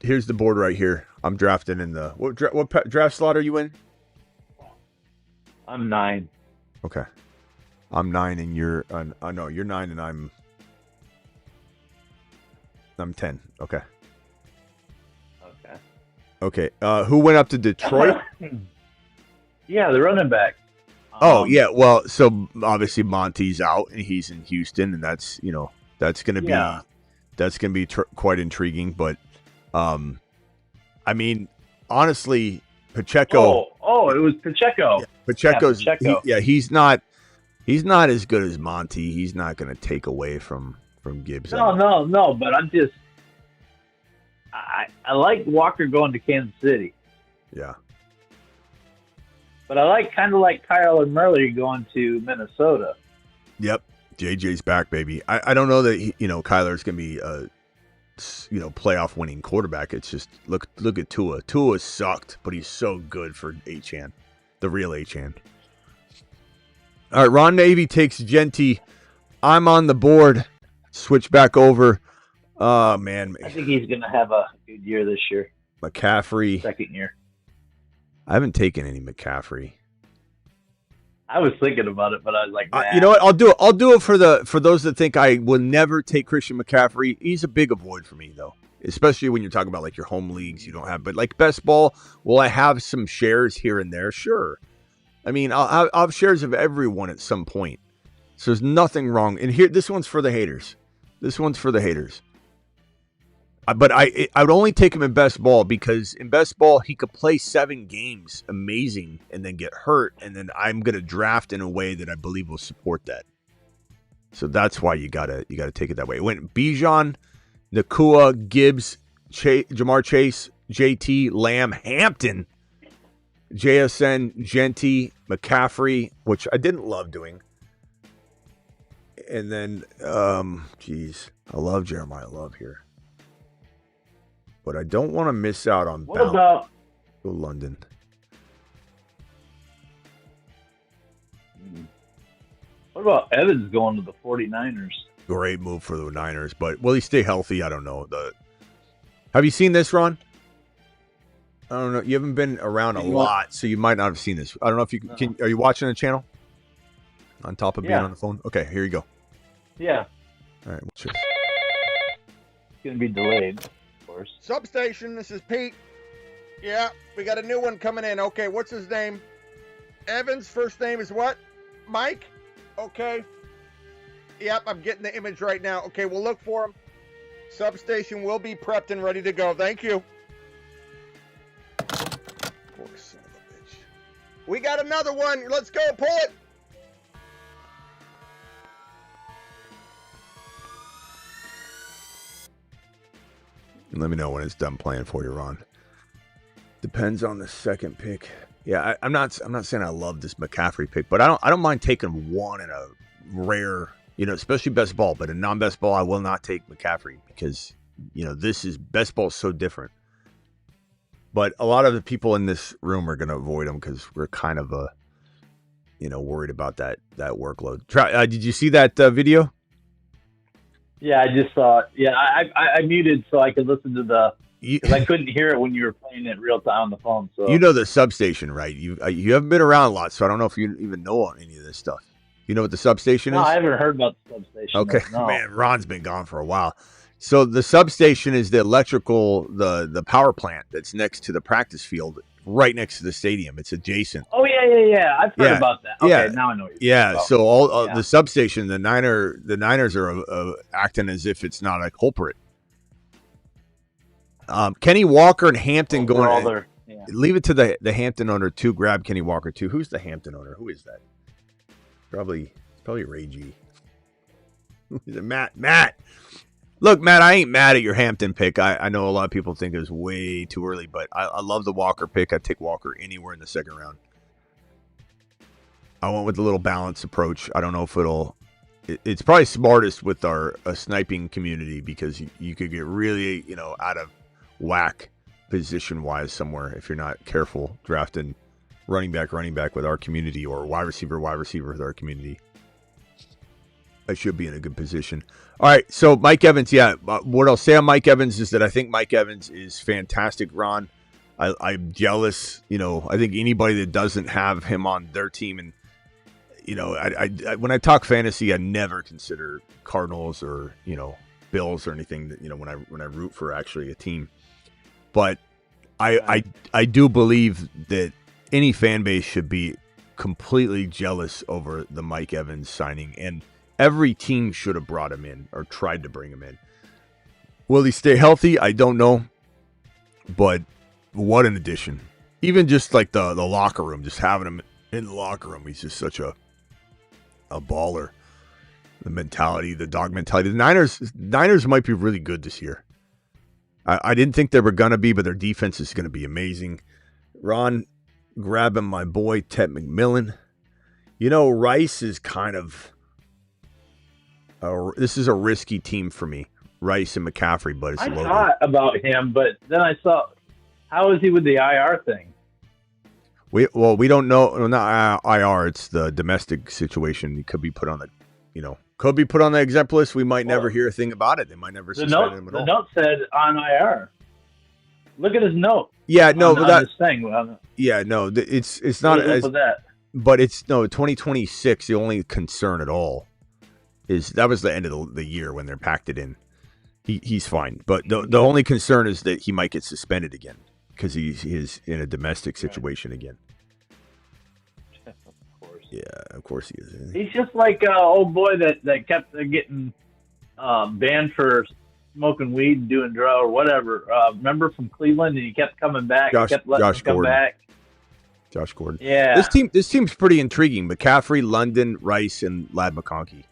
S1: here's the board right here. I'm drafting in the what draft slot are you in?
S6: I'm 9.
S1: Okay, I'm 9 and you're no, you're 9 and I'm 10. Okay. Okay. Who went up to Detroit?
S6: Yeah, the running back.
S1: Oh yeah, well, so obviously Monty's out and he's in Houston, and that's gonna be quite intriguing. But I mean, honestly, Pacheco.
S6: Oh, it was Pacheco.
S1: Yeah, Pacheco's.
S6: Yeah, Pacheco.
S1: He's not as good as Monty. He's not going to take away from Gibbs.
S6: No. But I'm just, I like Walker going to Kansas City.
S1: Yeah.
S6: But I kind of like Kyle and Murray going to Minnesota.
S1: Yep. JJ's back, baby. I don't know that Kyler's going to be a playoff winning quarterback. It's just look at Tua. Tua sucked, but he's so good for A-Chane, the real A-Chane. All right, Ron Navy takes Genty. I'm on the board. Switch back over. Oh man,
S6: I think he's going to have a good year this year.
S1: McCaffrey,
S6: second year.
S1: I haven't taken any McCaffrey.
S6: I was thinking about it, but I was like, nah.
S1: You know what? I'll do it for those that think I will never take Christian McCaffrey. He's a big avoid for me, though, especially when you're talking about like your home leagues. You don't have, but like best ball, will I have some shares here and there? Sure. I mean, I'll have shares of everyone at some point. So there's nothing wrong. And here, this one's for the haters. But I would only take him in best ball because in best ball he could play 7 games amazing and then get hurt, and then I'm gonna draft in a way that I believe will support that. So that's why you gotta take it that way. It went Bijan, Nakua, Gibbs, Jamar Chase, JT, Lamb, Hampton, JSN, Genty, McCaffrey, which I didn't love doing. And then, I love Jeremiah Love here. But I don't want to miss out on
S6: What about
S1: London.
S6: What about Evans going to the 49ers?
S1: Great move for the Niners, but will he stay healthy? I don't know. Have you seen this, Ron? I don't know. You haven't been around a lot, so you might not have seen this. I don't know if you can. Are you watching the channel? On top of being on the phone? Okay, here you go.
S6: Yeah.
S1: All right, watch this.
S6: It's going to be delayed, of course.
S3: Substation, this is Pete. Yeah, we got a new one coming in. Okay, what's his name? Evans, first name is what? Mike? Okay. Yep, I'm getting the image right now. Okay, we'll look for him. Substation will be prepped and ready to go. Thank you. Poor son of a bitch. We got another one. Let's go. Pull it.
S1: Let me know when it's done playing for you, Ron. Depends on the second pick. Yeah, I'm not saying I love this McCaffrey pick, but I don't mind taking one in a rare, especially best ball. But in non-best ball, I will not take McCaffrey because this is best ball is so different. But a lot of the people in this room are going to avoid him because we're kind of worried about that workload. Did you see that video?
S6: Yeah, I just saw it. Yeah, I muted so I could listen to because I couldn't hear it when you were playing it real time on the phone. So
S1: the substation, right? You haven't been around a lot, so I don't know if you even know any of this stuff. You know what the substation is?
S6: No, I haven't heard about the substation.
S1: Okay,
S6: no.
S1: Man, Ron's been gone for a while. So the substation is the electrical, the power plant that's next to the practice field, right next to the stadium. It's adjacent.
S6: Oh yeah. I've heard about that. Okay,
S1: yeah.
S6: now I know what you're talking about.
S1: So all the substation, the Niners are acting as if it's not a culprit. Kenny Walker and Hampton going. Leave it to the Hampton owner to grab Kenny Walker too. Who's the Hampton owner? Who is that? Probably Ray G. Is it Matt? Look, Matt, I ain't mad at your Hampton pick. I know a lot of people think it was way too early, but I love the Walker pick. I'd take Walker anywhere in the second round. I went with a little balanced approach. I don't know if it's probably smartest with our sniping community because you could get really, out of whack position-wise somewhere if you're not careful drafting running back with our community or wide receiver with our community. I should be in a good position. All right, so Mike Evans, what I'll say on Mike Evans is that I think Mike Evans is fantastic, Ron. I'm jealous. I think anybody that doesn't have him on their team, and I when I talk fantasy, I never consider Cardinals or Bills or anything that when I root for actually a team. But I do believe that any fan base should be completely jealous over the Mike Evans signing, and every team should have brought him in or tried to bring him in. Will he stay healthy? I don't know. But what an addition. Even just like the locker room, just having him in the locker room, he's just such a baller. The mentality, the dog mentality. The Niners might be really good this year. I didn't think they were going to be, but their defense is going to be amazing. Ron, grabbing my boy, Ted McMillan. Rice is kind of... this is a risky team for me, Rice and McCaffrey, but it's loaded.
S6: I thought about him, but then I saw, how is he with the IR thing?
S1: We don't know. Well, not IR. It's the domestic situation. He could be put on the exempt list. We might never hear a thing about it. They might never suspend him at all.
S6: The note said on IR. Look at his note.
S1: Yeah, no, but
S6: that thing.
S1: Yeah, no, it's not as. But it's 2026. The only concern at all is that was the end of the year when they're packed it in. He's fine, but the only concern is that he might get suspended again because he's in a domestic situation again.
S6: Of course.
S1: Yeah, of course he is.
S6: He's just like an old boy that kept getting banned for smoking weed and doing drugs or whatever. Remember from Cleveland, and he kept coming back.
S1: Josh Gordon.
S6: Back.
S1: Josh Gordon.
S6: Yeah.
S1: This team's pretty intriguing. McCaffrey, London, Rice, and Ladd McConkey.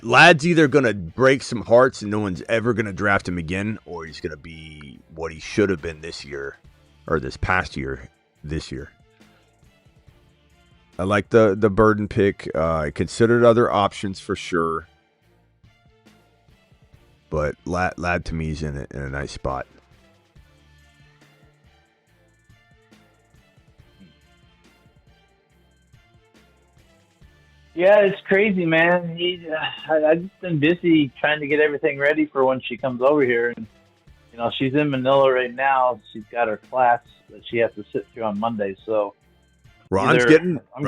S1: Lad's either going to break some hearts and no one's ever going to draft him again, or he's going to be what he should have been this year, or this past year, this year. I like the Burden pick. I considered other options for sure. But Lad to me is in a nice spot.
S6: Yeah, it's crazy, man. I've just been busy trying to get everything ready for when she comes over here. And, she's in Manila right now. She's got her class that she has to sit through on Monday. So
S1: Ron's
S6: Thursday,
S1: getting
S6: I'm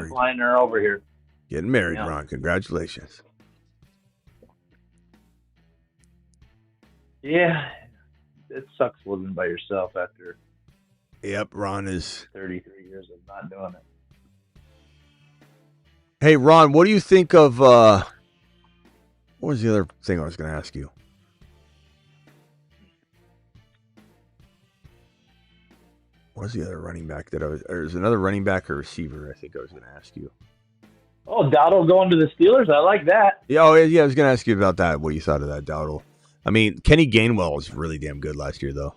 S6: flying her over here.
S1: Getting married, Ron. Congratulations.
S6: Yeah, it sucks living by yourself after.
S1: Yep, Ron is
S6: 33 years of not doing it.
S1: Hey, Ron, what do you think of, what was the other thing I was going to ask you? What was the other running back there's another running back or receiver I think I was going to ask you.
S6: Oh, Dowdle going to the Steelers? I like that.
S1: Yeah, I was going to ask you about that, what you thought of that, Dowdle. I mean, Kenny Gainwell was really damn good last year, though.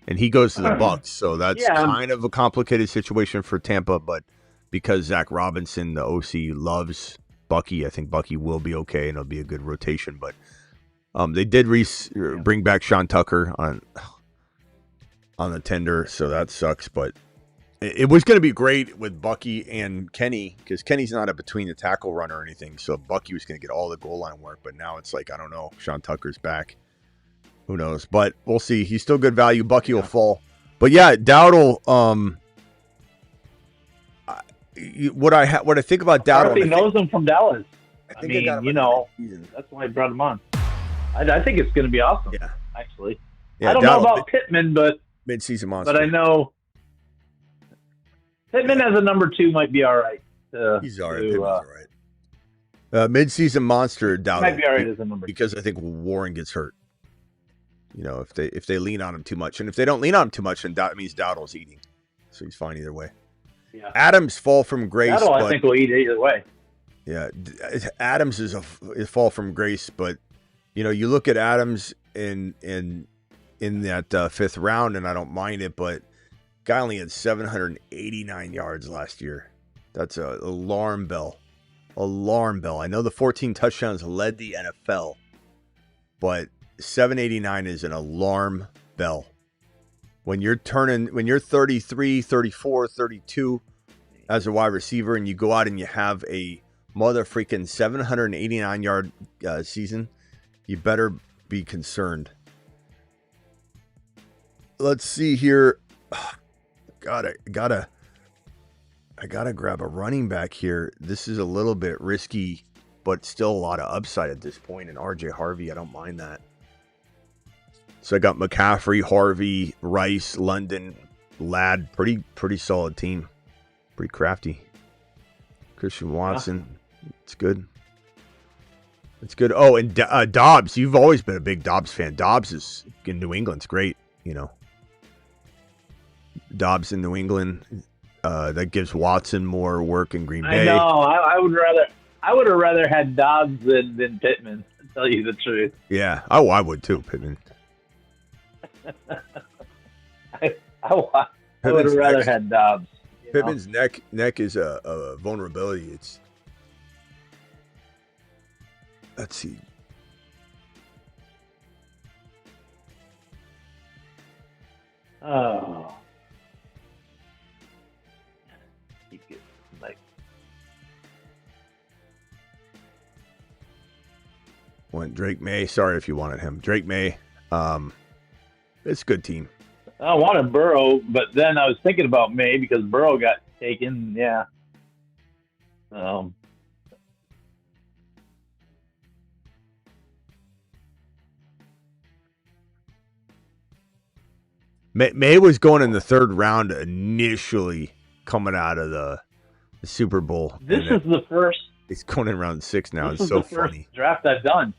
S1: And he goes to the Bucs, so that's kind of a complicated situation for Tampa, but because Zach Robinson, the OC, loves Bucky, I think Bucky will be okay, and it'll be a good rotation. But they did bring back Sean Tucker on the tender, so that sucks. But it was going to be great with Bucky and Kenny, because Kenny's not a between-the-tackle runner or anything, so Bucky was going to get all the goal line work. But now it's like, I don't know, Sean Tucker's back. Who knows? But we'll see. He's still good value. Bucky will fall. But yeah, Dowdle, what I think about Dowdle,
S6: He knows him from Dallas.
S1: I mean,
S6: that's why I brought him on. I think it's going to be awesome.
S1: Yeah,
S6: actually.
S1: Yeah,
S6: I don't know about Pittman, but
S1: mid-season monster.
S6: But I know Pittman as a number 2 might be all right.
S1: He's all right. Pittman's all right. Mid-season monster, Dowdle
S6: might be all right as a number 2.
S1: because I think Warren gets hurt. If they lean on him too much, and if they don't lean on him too much, then that means Dowdle's eating, so he's fine either way.
S6: Yeah.
S1: Adams fall from grace.
S6: Dowdle, I think will eat either way.
S1: Yeah, Adams is a fall from grace, but you look at Adams in that fifth round, and I don't mind it, but guy only had 789 yards last year. That's an alarm bell. Alarm bell. I know the 14 touchdowns led the NFL, but 789 is an alarm bell. When you're 33, 34, 32 as a wide receiver, and you go out and you have a mother freaking 789 yard season, you better be concerned. Let's see here. I gotta grab a running back here. This is a little bit risky, but still a lot of upside at this point. And RJ Harvey, I don't mind that. So I got McCaffrey, Harvey, Rice, London, Ladd. Pretty solid team. Pretty crafty. Christian Watson. It's good. It's good. Oh, and Dobbs. You've always been a big Dobbs fan. Dobbs is in New England's great, Dobbs in New England. That gives Watson more work in Green Bay.
S6: I know. I would have rather had Dobbs than Pittman, to tell you the truth.
S1: Yeah. Oh, I would too, Pittman.
S6: I would have rather had Dobbs.
S1: Pittman's neck is a vulnerability. Let's see.
S6: Oh.
S1: Went Drake May. Sorry if you wanted him. Drake May. It's a good team.
S6: I wanted Burrow, but then I was thinking about May because Burrow got taken. Yeah.
S1: May was going in the third round initially coming out of the Super Bowl.
S6: This is the first.
S1: He's going in round 6 now.
S6: This
S1: It's
S6: is
S1: so
S6: the first
S1: funny.
S6: draft I've done.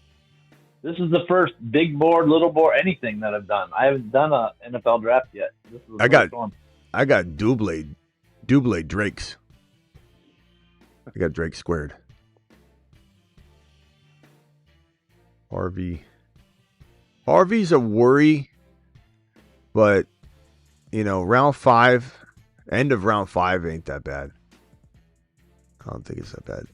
S6: This is the first big board, little board, anything that I've done. I haven't done a NFL draft yet. This is the first one.
S1: I got double Drakes. I got Drake squared. Harvey's a worry, but round 5, end of round 5 ain't that bad. I don't think it's that bad.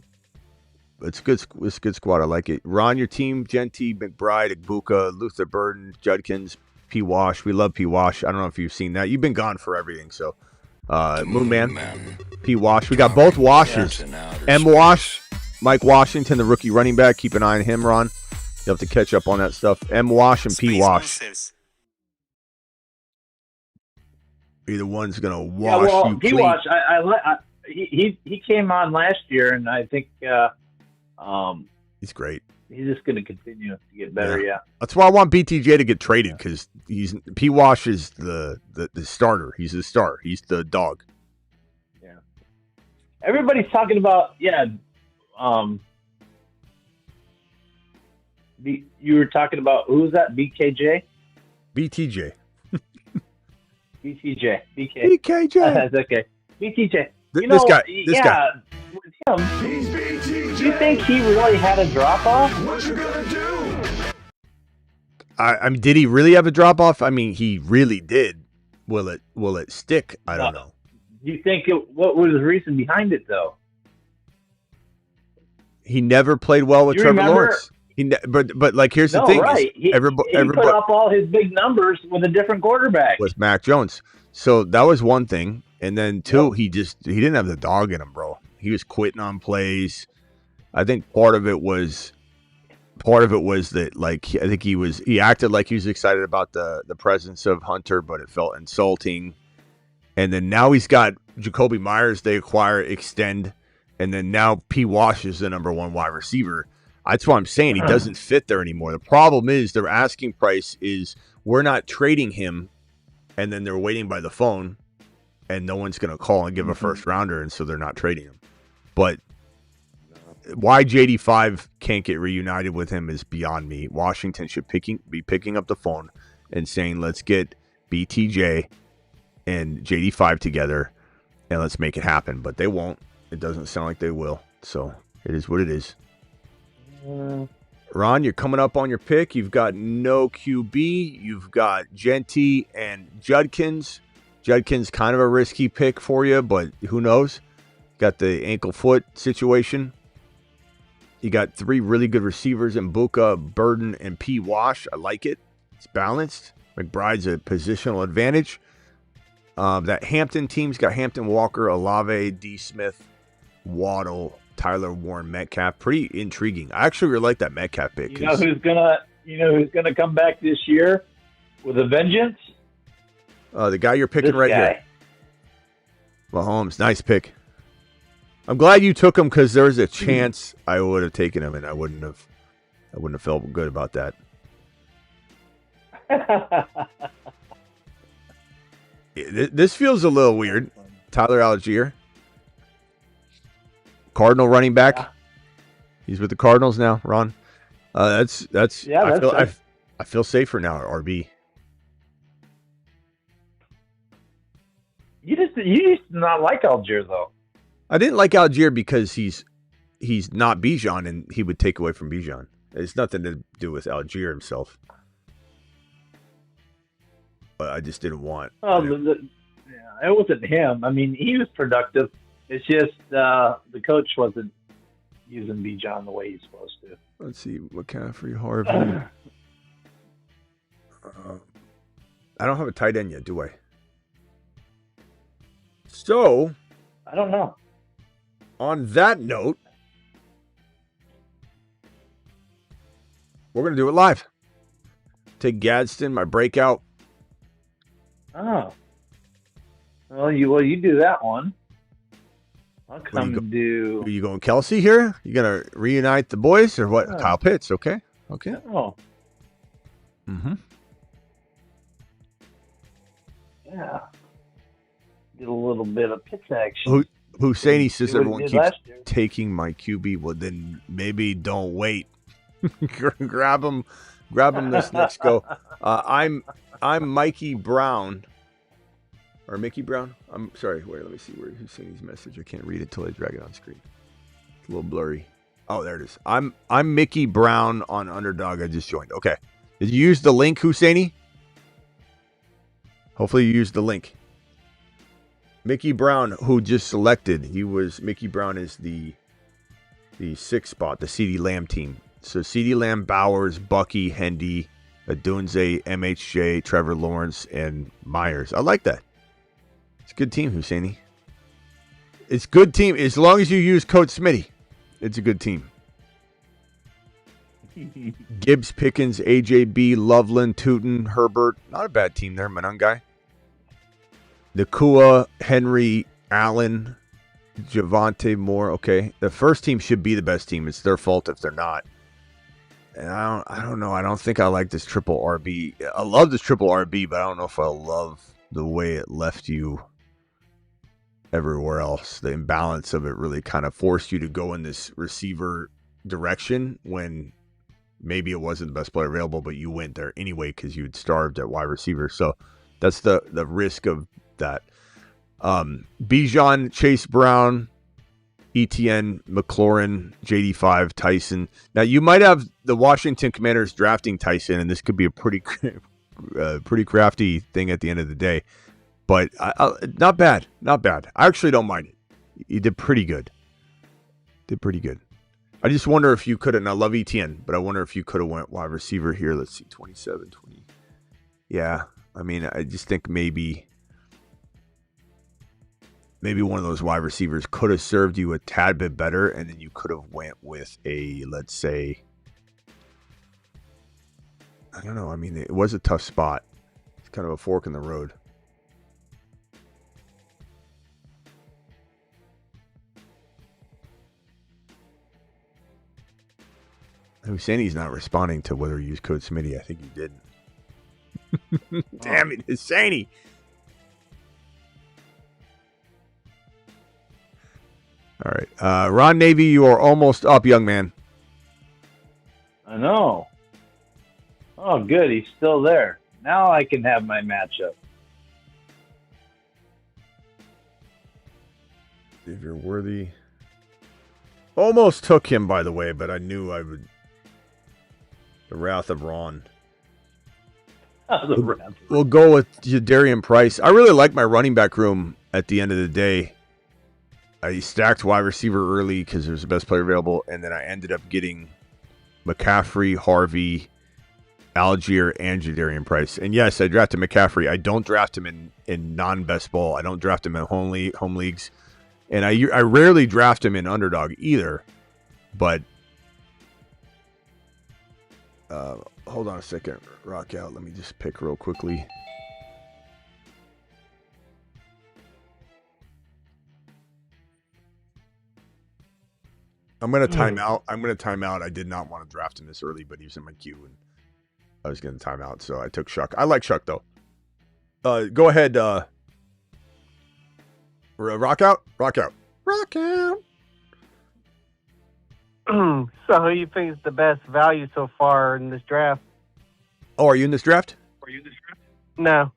S1: It's good. It's a good squad. I like it. Ron, your team: Genty, McBride, Igbuka, Luther Burden, Judkins, P. Wash. We love P. Wash. I don't know if you've seen that. You've been gone for everything. So, Moonman, P. Wash. We got both Washes. M. Wash, Mike Washington, the rookie running back. Keep an eye on him, Ron. You have to catch up on that stuff. M. Wash and P. Wash. Either one's gonna wash you
S6: P.
S1: clean.
S6: Wash, he came on last year, and I think
S1: He's great.
S6: He's just going to continue to get better. Yeah.
S1: That's why I want BTJ to get traded, because P. Wash is the starter. He's the star. He's the dog.
S6: Yeah. Everybody's talking about you were talking about, who was that? BKJ?
S1: BTJ.
S6: BTJ.
S1: BKJ.
S6: That's okay. BTJ.
S1: This guy.
S6: With him, do you think he really had a drop off?
S2: What you gonna do?
S1: I mean, did he really have a drop off? I mean, he really did. Will it stick? I don't know.
S6: Do you think what was the reason behind it, though?
S1: He never played well with Trevor Lawrence. But like, here's the thing:
S6: right? He put up all his big numbers with a different quarterback,
S1: with Mac Jones. So that was one thing, and then two, he didn't have the dog in him, bro. He was quitting on plays. I think part of it was that, like, I think he acted like he was excited about the presence of Hunter, but it felt insulting. And then now he's got Jacoby Myers, they extend, and then now P. Wash is the number 1 wide receiver. That's why I'm saying he doesn't fit there anymore. The problem is their asking price is, we're not trading him, and then they're waiting by the phone, and no one's going to call and give a first rounder, and so they're not trading him. But why JD5 can't get reunited with him is beyond me. Washington should be picking up the phone and saying, let's get BTJ and JD5 together and let's make it happen. But they won't. It doesn't sound like they will. So it is what it is. Ron, you're coming up on your pick. You've got no QB. You've got Genty and Judkins. Judkins kind of a risky pick for you, but who knows? Got the ankle foot situation. You got 3 really good receivers in Buka, Burden, and P. Wash. I like it. It's balanced. McBride's a positional advantage. That Hampton team's got Hampton, Walker, Olave, D. Smith, Waddle, Tyler Warren, Metcalf. Pretty intriguing. I actually really like that Metcalf pick.
S6: You know who's gonna come back this year with a vengeance?
S1: The guy you're picking here. Mahomes, nice pick. I'm glad you took him, because there was a chance I would have taken him, and I wouldn't have felt good about that. This feels a little weird. Tyler Algier, Cardinal running back. Yeah. He's with the Cardinals now, Ron. I feel safer now at RB.
S6: You used to not like Algier, though.
S1: I didn't like Algier because he's not Bijan, and he would take away from Bijan. It's nothing to do with Algier himself. But I just didn't want.
S6: It wasn't him. I mean, he was productive. It's just the coach wasn't using Bijan the way he's supposed to.
S1: Let's see, McCaffrey, Harvey. I don't have a tight end yet, do I? So,
S6: I don't know.
S1: On that note, we're going to do it live. Take Gadsden, my breakout.
S6: Oh. Well, you do that one. I'll come and do...
S1: Are you going Kelsey here? You going to reunite the boys or what? Kyle Pitts, okay. Okay.
S6: Oh.
S1: Mm-hmm.
S6: Yeah. Did a little bit of Pitts action.
S1: Husseini says everyone keeps taking my QB. Well, then maybe don't wait. grab him this next go. I'm Mikey Brown. Or Mickey Brown. I'm sorry. Wait, let me see where Husseini's message. I can't read it till I drag it on screen. It's a little blurry. Oh, there it is. I'm Mickey Brown on Underdog. I just joined. Okay. Did you use the link, Husseini? Hopefully you used the link. Mickey Brown, who just selected, Mickey Brown is the 6th spot, the CeeDee Lamb team. So CeeDee Lamb, Bowers, Bucky, Hendy, Adunze, MHJ, Trevor Lawrence, and Myers. I like that. It's a good team, Husseini. It's a good team as long as you use code Smitty. It's a good team. Gibbs, Pickens, AJB, Loveland, Tootin, Herbert. Not a bad team there, Manungai. Nakua, Henry, Allen, Javante Moore. Okay. The first team should be the best team. It's their fault if they're not. And I don't know. I don't think I like this triple RB. I love this triple RB, but I don't know if I love the way it left you everywhere else. The imbalance of it really kind of forced you to go in this receiver direction when maybe it wasn't the best player available, but you went there anyway because you had starved at wide receiver. So that's the risk of that. Bijan, Chase Brown, Etienne, McLaurin, JD5, Tyson. Now you might have the Washington Commanders drafting Tyson, and this could be a pretty crafty thing at the end of the day. But not bad. Not bad. I actually don't mind it. You did pretty good. I just wonder if you could have, and I love Etienne, but I wonder if you could have went wide receiver here. Let's see, 27, 20. Yeah, I mean, I just think maybe one of those wide receivers could have served you a tad bit better, and then you could have went with let's say, I don't know. I mean, it was a tough spot. It's kind of a fork in the road. Husseini's not responding to whether you use code Smitty. I think he didn't. Damn it, Husseini. All right. Ron Navy, you are almost up, young man.
S6: I know. Oh, good. He's still there. Now I can have my matchup.
S1: If you're worthy. Almost took him, by the way, but I knew I would. The Wrath of Ron. We'll go with Darian Price. I really like my running back room at the end of the day. I stacked wide receiver early because it was the best player available, and then I ended up getting McCaffrey, Harvey, Algier, and Jadarian Price. And yes, I drafted McCaffrey. I don't draft him in non-best ball. I don't draft him in home leagues. And I rarely draft him in Underdog either. But hold on a second. Rock out. Let me just pick real quickly. I'm going to time out. I did not want to draft him this early, but he was in my queue, and I was going to time out, so I took Shuck. I like Shuck, though. Go ahead. Rock out.
S7: So who do you think is the best value so far in this draft?
S1: Oh, are you in this draft?
S7: No.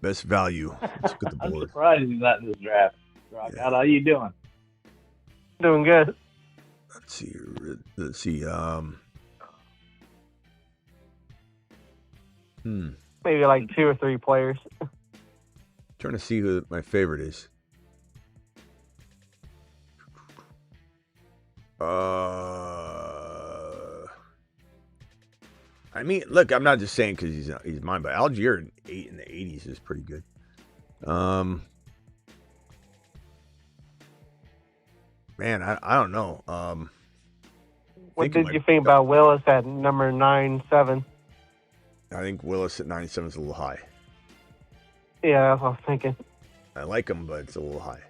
S1: Best value. Let's look at the
S6: I'm
S1: board.
S6: surprised he's not in this draft. Rock out. How you doing?
S7: Doing good.
S1: Let's see.
S7: Maybe like 2 or 3 players.
S1: Trying to see who my favorite is. I mean, look, I'm not just saying because he's mine, but Algier in the 80s is pretty good. Man, I don't know.
S7: What did you think about Willis at number 9-7?
S1: I think Willis at 9-7 is a little high.
S7: Yeah, that's what I was thinking.
S1: I like him, but it's a little high.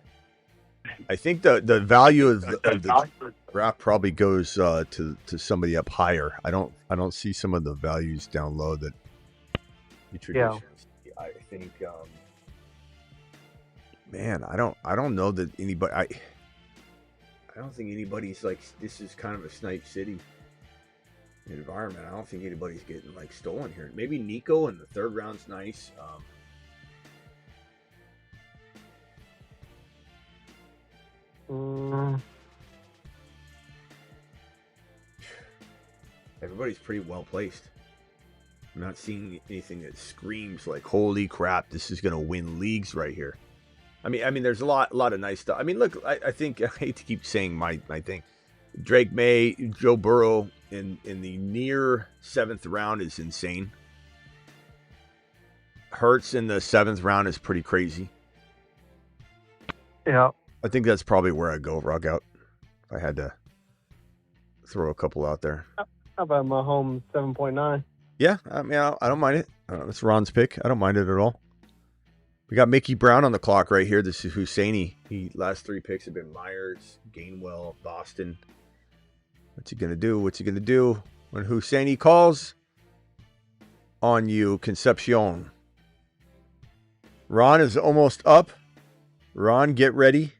S1: I think the value of the draft probably goes to somebody up higher. I don't see some of the values down low that you traditionally see. I think, man, I don't know that anybody. I don't think anybody's like, this is kind of a snipe city environment. I don't think anybody's getting like stolen here. Maybe Nico in the 3rd round's nice. Everybody's pretty well placed. I'm not seeing anything that screams like, holy crap, this is going to win leagues right here. I mean, there's a lot of nice stuff. I mean, look, I think, I hate to keep saying my thing. Drake May, Joe Burrow in the near 7th round is insane. Hurts in the 7th round is pretty crazy.
S7: Yeah.
S1: I think that's probably where I'd go, Rock Out. If I had to throw a couple out there.
S7: How about Mahomes 7.9?
S1: Yeah, I mean, I don't mind it. That's Ron's pick. I don't mind it at all. We got Mickey Brown on the clock right here. This is Husseini. He last 3 picks have been Myers, Gainwell, Boston. What's he gonna do? What's he gonna do when Husseini calls on you, Concepcion? Ron is almost up. Ron, get ready.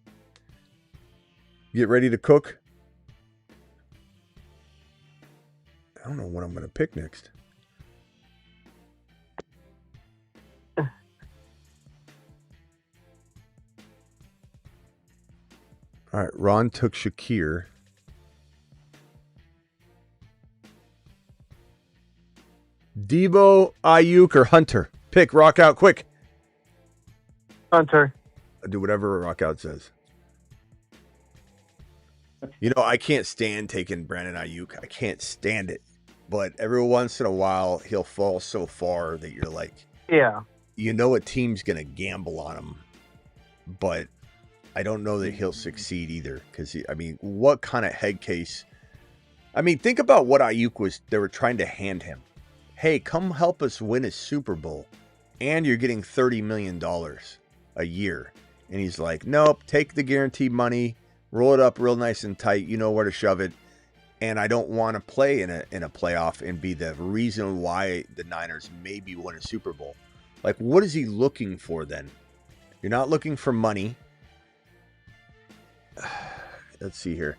S1: Get ready to cook. I don't know what I'm gonna pick next. All right, Ron took Shakir. Debo, Ayuk, or Hunter? Pick, Rock Out, quick.
S7: Hunter.
S1: I'll do whatever Rock Out says. You know, I can't stand taking Brandon Ayuk. I can't stand it. But every once in a while, he'll fall so far that you're like,
S7: Yeah.
S1: you know a team's going to gamble on him. But I don't know that he'll succeed either. Because, I mean, what kind of head case? I mean, think about what Ayuk was, they were trying to hand him. Hey, come help us win a Super Bowl. And you're getting $30 million a year. And he's like, nope, take the guaranteed money, roll it up real nice and tight. You know where to shove it. And I don't want to play in a playoff and be the reason why the Niners maybe win a Super Bowl. Like, what is he looking for then? You're not looking for money. Let's see here.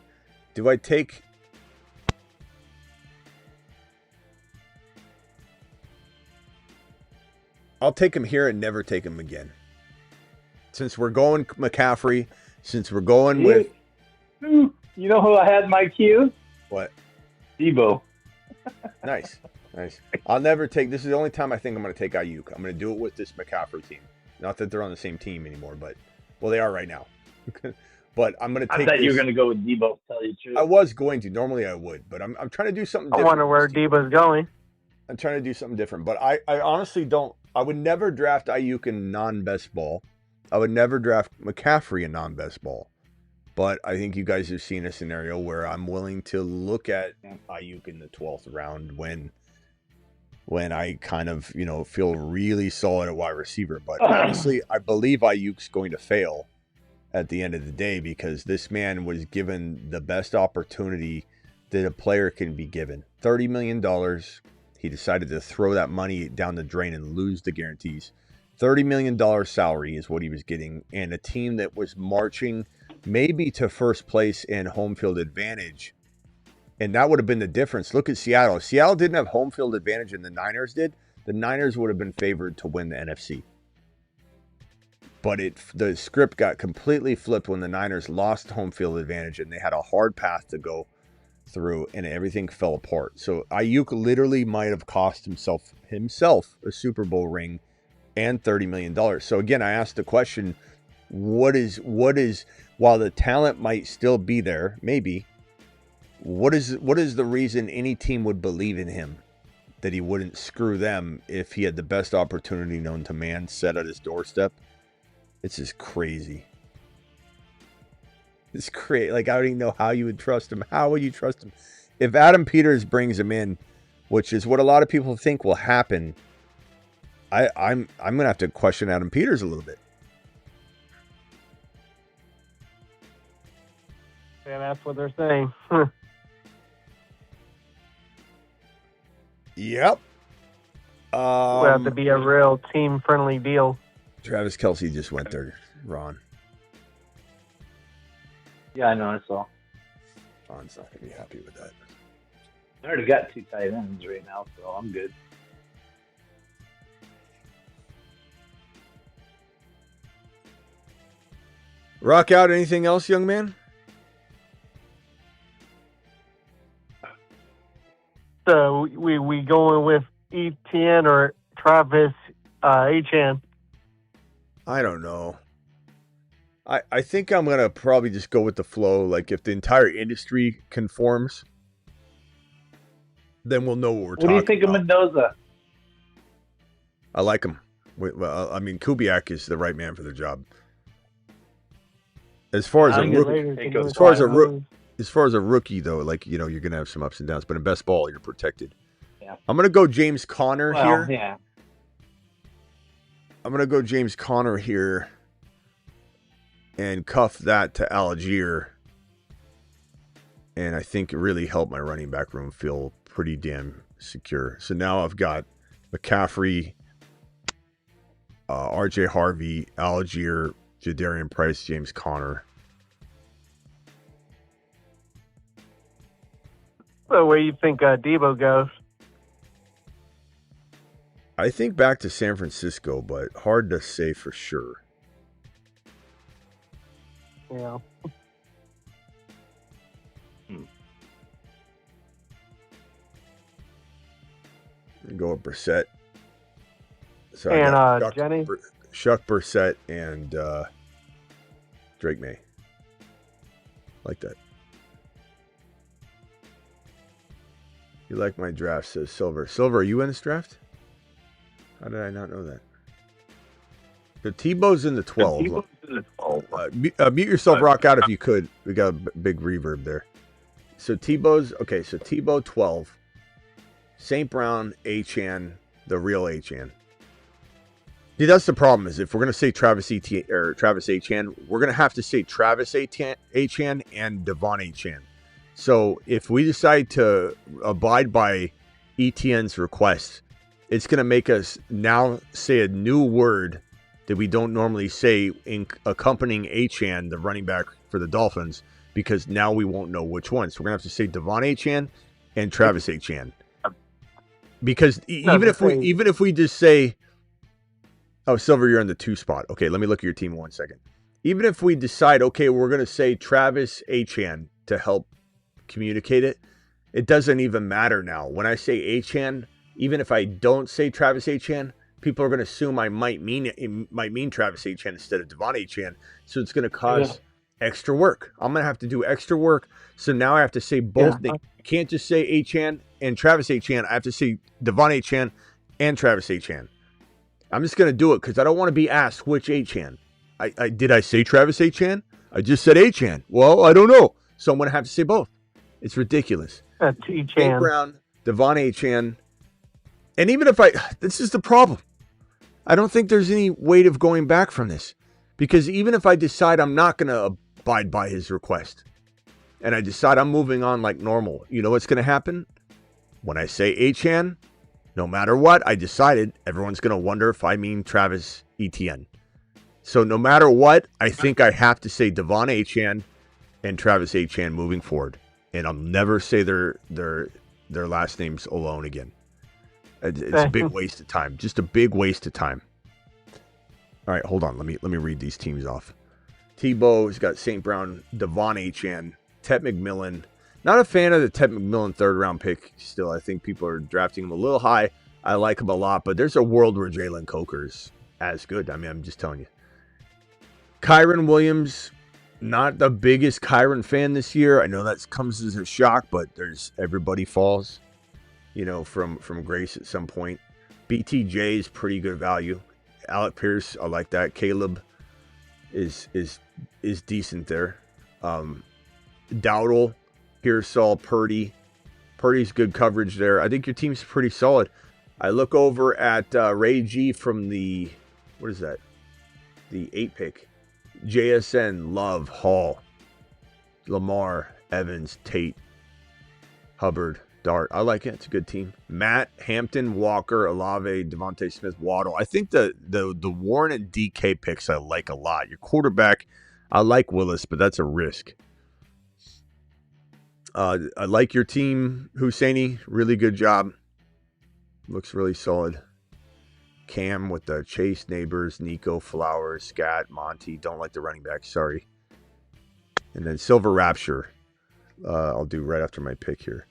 S1: Do I take... I'll take him here and never take him again. Since we're going McCaffrey, since we're going with...
S6: You know who I had in my queue?
S1: What?
S6: Debo.
S1: Nice. I'll never take... This is the only time I think I'm going to take Ayuk. I'm going to do it with this McCaffrey team. Not that they're on the same team anymore, but... Well, they are right now. But I'm going to take...
S6: I thought you were going to go with Debo, to tell you the truth.
S1: I was going to. Normally I would. But I'm trying to do something
S7: I
S1: different.
S7: wonder where Debo's going.
S1: I'm trying to do something different. But I honestly don't... I would never draft Ayuk in non-best ball. I would never draft McCaffrey in non-best ball. But I think you guys have seen a scenario where I'm willing to look at Ayuk in the 12th round when I kind of, feel really solid at wide receiver. But honestly, I believe Ayuk's going to fail at the end of the day because this man was given the best opportunity that a player can be given. $30 million. He decided to throw that money down the drain and lose the guarantees. $30 million salary is what he was getting. And a team that was marching maybe to first place in home field advantage. And that would have been the difference. Look at Seattle. Seattle didn't have home field advantage and the Niners did. The Niners would have been favored to win the NFC. But the script got completely flipped when the Niners lost home field advantage and they had a hard path to go through and everything fell apart. So Ayuk literally might have cost himself a Super Bowl ring and $30 million. So again, I asked the question, what is while the talent might still be there, maybe, what is the reason any team would believe in him that he wouldn't screw them if he had the best opportunity known to man set at his doorstep? It's just crazy. It's crazy. Like, I don't even know how you would trust him. How would you trust him? If Adam Peters brings him in, which is what a lot of people think will happen, I'm going to have to question Adam Peters a little bit.
S7: Yeah, that's what they're saying.
S1: Yep.
S7: It would have to be a real team-friendly deal.
S1: Travis Kelce just went there, Ron.
S6: Yeah, I know, I saw.
S1: Ron's not going to be happy with that.
S6: I already got 2 tight ends right now, so I'm good.
S1: Rock out. Anything else, young man?
S7: ETN or Travis A-Chane?
S1: I don't know. I think I'm going to probably just go with the flow. Like, if the entire industry conforms, then we'll know what we're talking about.
S6: What do you think of Mendoza?
S1: I like him. Well, I mean, Kubiak is the right man for the job. As far as a rookie, though, like, you know, you're going to have some ups and downs. But in best ball, you're protected.
S6: Yeah.
S1: I'm going to go James Conner here.
S6: Yeah.
S1: I'm going to go James Conner here and cuff that to Algier. And I think it really helped my running back room feel pretty damn secure. So now I've got McCaffrey, RJ Harvey, Algier, Jadarian Price, James Conner.
S7: So where you think Debo goes?
S1: I think back to San Francisco, but hard to say for sure.
S7: Yeah.
S1: Go with Brissett. So
S7: and Jenny?
S1: Shuck Brissett and Drake May. Like that. You like my draft, says Silver. Silver, are you in this draft? How did I not know that? The Tebow's in the 12. Mute yourself, rock out if you could. We got a big reverb there. So Tebow's, okay, so Tebow 12. St. Brown, A-Chan, the real A-Chan. See, that's the problem, is if we're going to say Travis A-Chan, we're going to have to say Travis A-Chan and Devon A-Chan. So if we decide to abide by ETN's request, it's going to make us now say a new word that we don't normally say in accompanying A-Chan, the running back for the Dolphins, because now we won't know which one. So we're going to have to say Devon A-Chan and Travis A-Chan. Because even if we just say, oh, Silver, you're in the 2 spot. Okay, let me look at your team 1 second. Even if we decide, okay, we're going to say Travis A-Chan to help communicate it, it doesn't even matter now. When I say A-Chan, even if I don't say Travis A-Chan, people are going to assume I might mean Travis A-Chan instead of Devon A-Chan. So it's going to cause extra work. I'm going to have to do extra work. So now I have to say both names. I can't just say A-Chan and Travis A-Chan. I have to say Devon A-Chan and Travis A-Chan. I'm just going to do it because I don't want to be asked which A-Chan. Did I say Travis A-Chan? I just said A-Chan. Well, I don't know. So I'm going to have to say both. It's ridiculous.
S7: T-Chan.
S1: Brown, Devon A-Chan. And even if this is the problem. I don't think there's any way of going back from this. Because even if I decide I'm not going to abide by his request, and I decide I'm moving on like normal, you know what's going to happen? When I say A-Chan, no matter what, I decided everyone's going to wonder if I mean Travis ETN. So no matter what, I think I have to say Devon A-Chan and Travis A-Chan moving forward. And I'll never say their last names alone again. It's a big waste of time. Just a big waste of time. All right, hold on. Let me read these teams off. Tebow's got St. Brown, Devon A-Chan, Ted McMillan. Not a fan of the Ted McMillan 3rd round pick still. I think people are drafting him a little high. I like him a lot, but there's a world where Jalen Coker's as good. I mean, I'm just telling you. Kyron Williams, not the biggest Kyron fan this year. I know that comes as a shock, but everybody falls, you know, from grace at some point. BTJ is pretty good value. Alec Pierce, I like that. Caleb is decent there. Dowdle, Pearsall, Purdy. Purdy's good coverage there. I think your team's pretty solid. I look over at Ray G from the, what is that? The 8 pick. JSN, Love, Hall, Lamar, Evans, Tate, Hubbard, Dart. I like it. It's a good team. Matt, Hampton, Walker, Olave, Devontae Smith, Waddle. I think the Warren and DK picks I like a lot. Your quarterback, I like Willis, but that's a risk. I like your team, Husseini. Really good job. Looks really solid. Cam with the Chase, Neighbors, Nico, Flowers, Scat, Monty. Don't like the running back. Sorry. And then Silver Rapture. I'll do right after my pick here.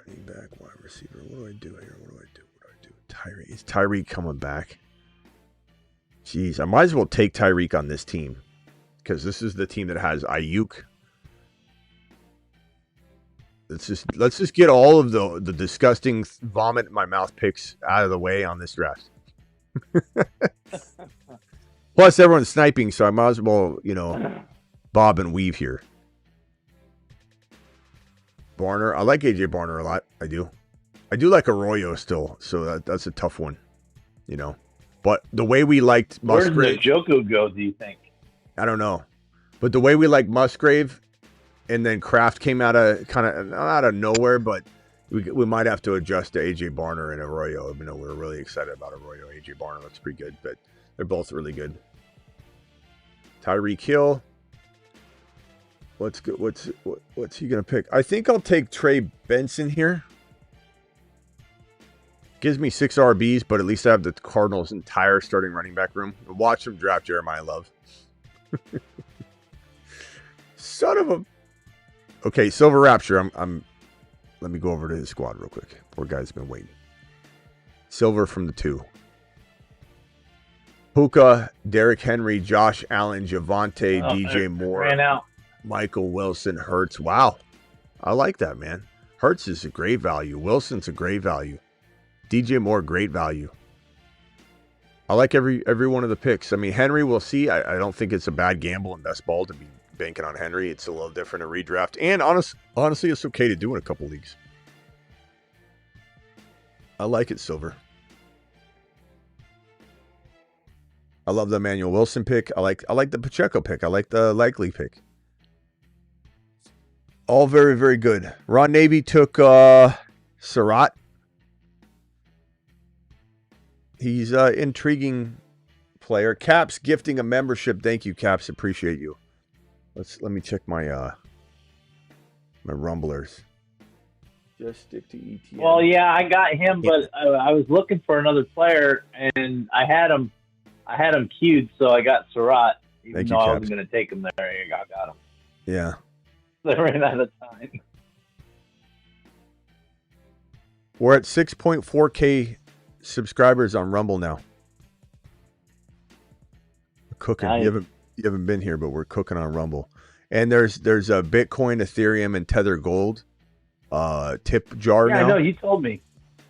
S1: running back, wide receiver. What do I do here? What do I do? Tyreek. Is Tyreek coming back? Jeez, I might as well take Tyreek on this team because this is the team that has Ayuk. Let's just get all of the disgusting vomit in my mouth picks out of the way on this draft. Plus, everyone's sniping, so I might as well, bob and weave here. Barner. I like AJ Barner a lot. I do like Arroyo still, so that's a tough one, But the way we liked Musgrave.
S6: Where does Njoku go, do you think?
S1: I don't know. But the way we liked Musgrave and then Kraft came out of nowhere, but we might have to adjust to AJ Barner and Arroyo. Even though we're really excited about Arroyo. AJ Barner looks pretty good, but they're both really good. Tyreek Hill. What's he gonna pick? I think I'll take Trey Benson here. Gives me 6 RBs, but at least I have the Cardinals' entire starting running back room. Watch them draft Jeremiah Love. Son of a. Okay, Silver Rapture. Let me go over to his squad real quick. Poor guy's been waiting. Silver from the 2. Puka, Derrick Henry, Josh Allen, Javonte, DJ Moore,
S6: ran out.
S1: Michael Wilson, Hurts. Wow. I like that, man. Hurts is a great value. Wilson's a great value. DJ Moore, great value. I like every one of the picks. I mean, Henry, we'll see. I don't think it's a bad gamble in best ball to be banking on Henry. It's a little different in redraft. And honestly, it's okay to do in a couple leagues. I like it, Silver. I love the Emmanuel Wilson pick. I like the Pacheco pick. I like the Likely pick. All very, very good. Ron Navy took Surratt. He's an intriguing player. Caps gifting a membership. Thank you, Caps. Appreciate you. Let me check my my Rumblers. Just stick to ETN.
S6: Well, yeah, I got him, but I was looking for another player, and I had him queued, so I got Surratt. Even though I wasn't going to take him there, I got him.
S1: Yeah.
S6: They ran out of time.
S1: We're at 6.4K subscribers on Rumble now. We're cooking.
S6: Nice.
S1: You haven't been here, but we're cooking on Rumble. And there's a Bitcoin, Ethereum, and Tether Gold tip jar now.
S6: Yeah, I know. You told me.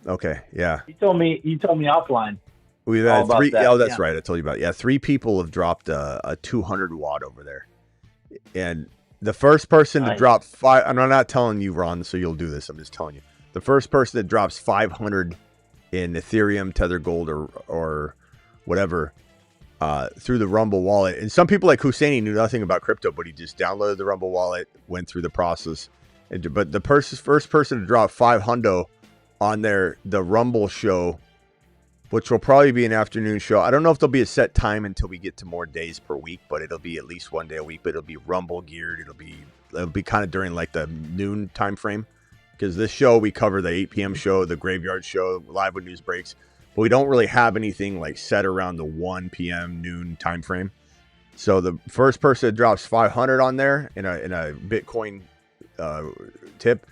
S1: Okay, yeah.
S6: You told me offline.
S1: We've had
S6: about
S1: 3.
S6: that.
S1: Oh, that's
S6: Yeah.
S1: right. I told you about it. Yeah, 3 people have dropped a 200 watt over there, and the first person to drop 5. I'm not telling you, Ron, so you'll do this. I'm just telling you. The first person that drops 500 in Ethereum, Tether Gold, or whatever through the Rumble wallet. And some people like Husseini knew nothing about crypto, but he just downloaded the Rumble wallet, went through the process. But the first person to drop 500 on the Rumble show, which will probably be an afternoon show. I don't know if there'll be a set time until we get to more days per week, but it'll be at least one day a week. But it'll be Rumble geared. It'll be kind of during like the noon time frame, because this show we cover the 8 p.m. show, the graveyard show, live with news breaks, but we don't really have anything like set around the 1 p.m. noon time frame. So the first person that drops 500 on there in a Bitcoin tip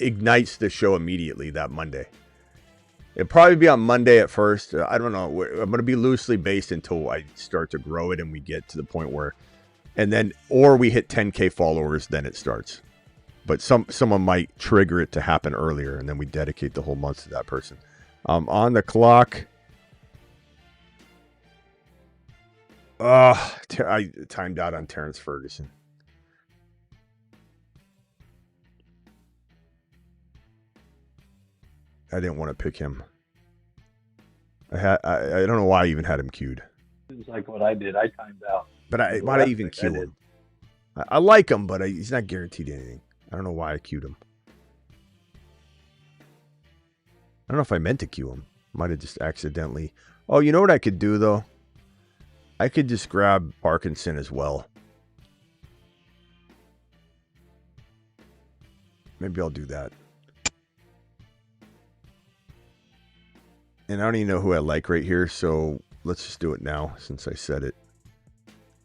S1: ignites the show immediately that Monday. It'll probably be on Monday at first. I don't know. I'm going to be loosely based until I start to grow it and we get to the point where, or we hit 10K followers, then it starts. But someone might trigger it to happen earlier, and then we dedicate the whole month to that person. On the clock. I timed out on Terrence Ferguson. I didn't want to pick him. I don't know why I even had him queued.
S6: It was like what I did. I timed out.
S1: But why'd I even queue him? I like him, but he's not guaranteed anything. I don't know why I queued him. I don't know if I meant to queue him. Might have just accidentally. Oh, you know what I could do, though? I could just grab Parkinson as well. Maybe I'll do that. And I don't even know who I like right here, so let's just do it now since I said it.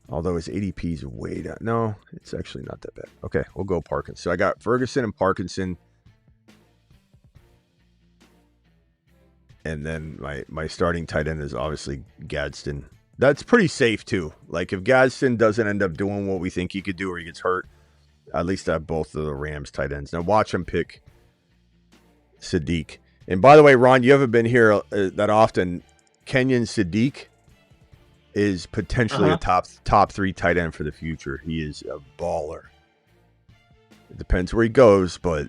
S1: Although his ADP is way down. No, it's actually not that bad. Okay, we'll go Parkinson. So I got Ferguson and Parkinson. And then my starting tight end is obviously Gadsden. That's pretty safe too. Like if Gadsden doesn't end up doing what we think he could do or he gets hurt, at least I have both of the Rams tight ends. Now watch him pick Sadiq. And by the way, Ron, you haven't been here that often. Kenyon Sadiq is potentially a top 3 tight end for the future. He is a baller. It depends where he goes, but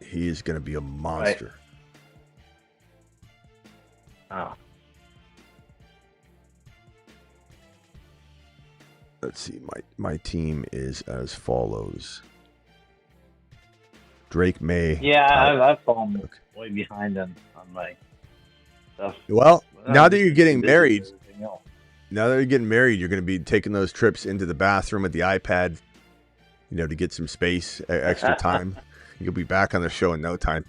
S1: he is going to be a monster.
S6: Right. Oh.
S1: Let's see. My team is as follows. Drake May.
S6: Yeah, I've fallen way behind on my stuff.
S1: Well, now that you're getting married, you're going to be taking those trips into the bathroom with the iPad, to get some space, extra time. You'll be back on the show in no time.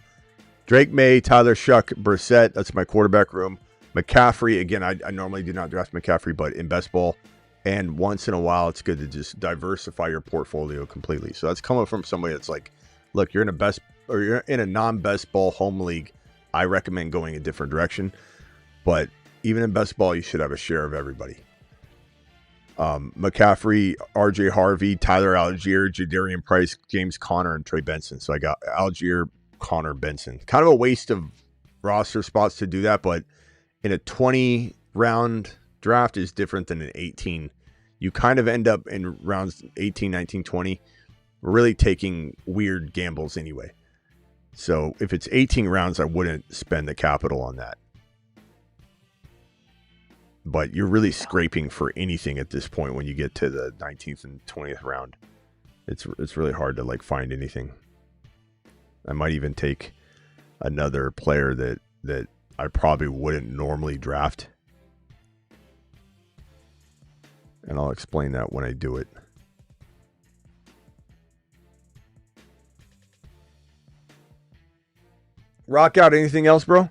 S1: Drake May, Tyler Shuck, Brissett. That's my quarterback room. McCaffrey. Again, I normally do not draft McCaffrey, but in best ball. And once in a while, it's good to just diversify your portfolio completely. So that's coming from somebody that's like, look, you're in a non-best ball home league. I recommend going a different direction. But even in best ball, you should have a share of everybody. McCaffrey, RJ Harvey, Tyler Algier, Jadarian Price, James Conner, and Trey Benson. So I got Algier, Conner, Benson. Kind of a waste of roster spots to do that, but in a 20-round draft is different than an 18. You kind of end up in rounds 18, 19, 20, really taking weird gambles anyway. So if it's 18 rounds, I wouldn't spend the capital on that. But you're really scraping for anything at this point when you get to the 19th and 20th round. It's really hard to find anything. I might even take another player that I probably wouldn't normally draft. And I'll explain that when I do it. Rock out. Anything else, bro?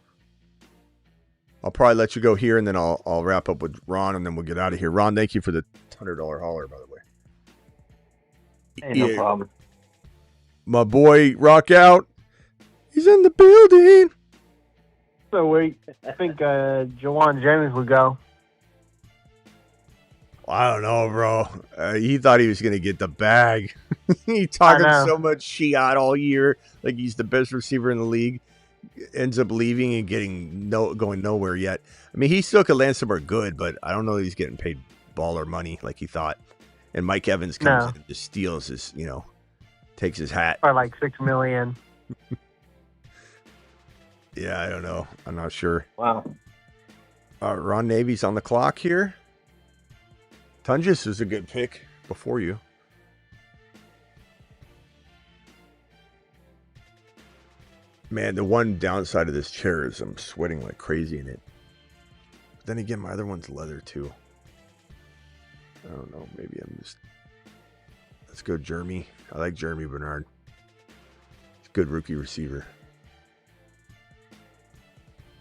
S1: I'll probably let you go here, and then I'll wrap up with Ron, and then we'll get out of here. Ron, thank you for the $100 holler, by the way.
S6: Hey, no problem.
S1: My boy, Rock out. He's in the building.
S7: So I think Jawan James would go.
S1: I don't know, bro. He thought he was going to get the bag. He talking so much shit all year, like he's the best receiver in the league. Ends up leaving and going nowhere yet. I mean, he still could land somewhere good, but I don't know that he's getting paid baller money like he thought. And Mike Evans comes in and just steals his, takes his hat.
S7: Or like $6 million.
S1: Yeah, I don't know. I'm not sure.
S6: Wow.
S1: Ron Navy's on the clock here. Tungus is a good pick before you. Man, the one downside of this chair is I'm sweating like crazy in it. But then again, my other one's leather too. I don't know. Maybe I'm just... Let's go Jeremy. I like Jeremy Bernard. He's a good rookie receiver.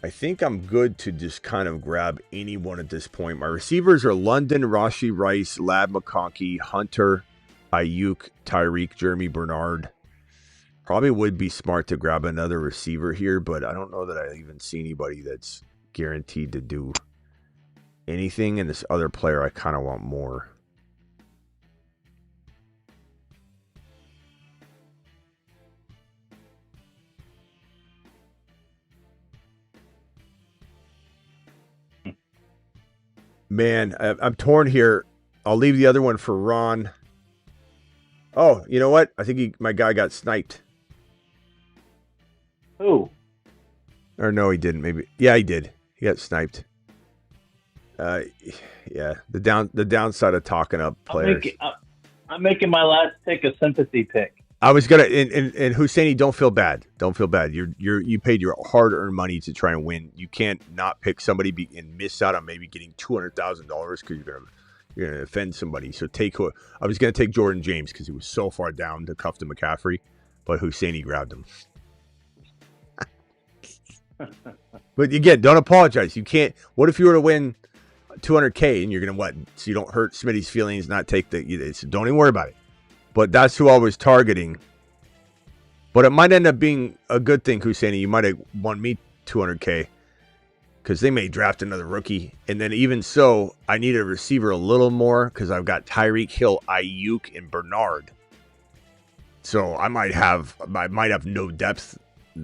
S1: I think I'm good to just kind of grab anyone at this point. My receivers are London, Rashi Rice, Lab McConkey, Hunter, Ayuk, Tyreek, Jeremy Bernard. Probably would be smart to grab another receiver here, but I don't know that I even see anybody that's guaranteed to do anything. And this other player, I kind of want more. Man, I'm torn here. I'll leave the other one for Ron. Oh, you know what? I think my guy got sniped.
S6: Who?
S1: Or no, he didn't. Maybe. Yeah, he did. He got sniped. Yeah. The downside of talking up players.
S6: I'm making my last pick a sympathy pick.
S1: I was gonna and Husseini, don't feel bad. Don't feel bad. You paid your hard-earned money to try and win. You can't not pick somebody and miss out on maybe getting $200,000 because you're gonna offend somebody. So I was gonna take Jordan James because he was so far down to cuff to McCaffrey, but Husseini grabbed him. But again, don't apologize. You can't. What if you were to win $200K and you're gonna what? So you don't hurt Smitty's feelings, not take so don't even worry about it. But that's who I was targeting. But it might end up being a good thing, Husseini. You might have won me 200K because they may draft another rookie. And then even so, I need a receiver a little more because I've got Tyreek Hill, Ayuk, and Bernard. So I might have no depth.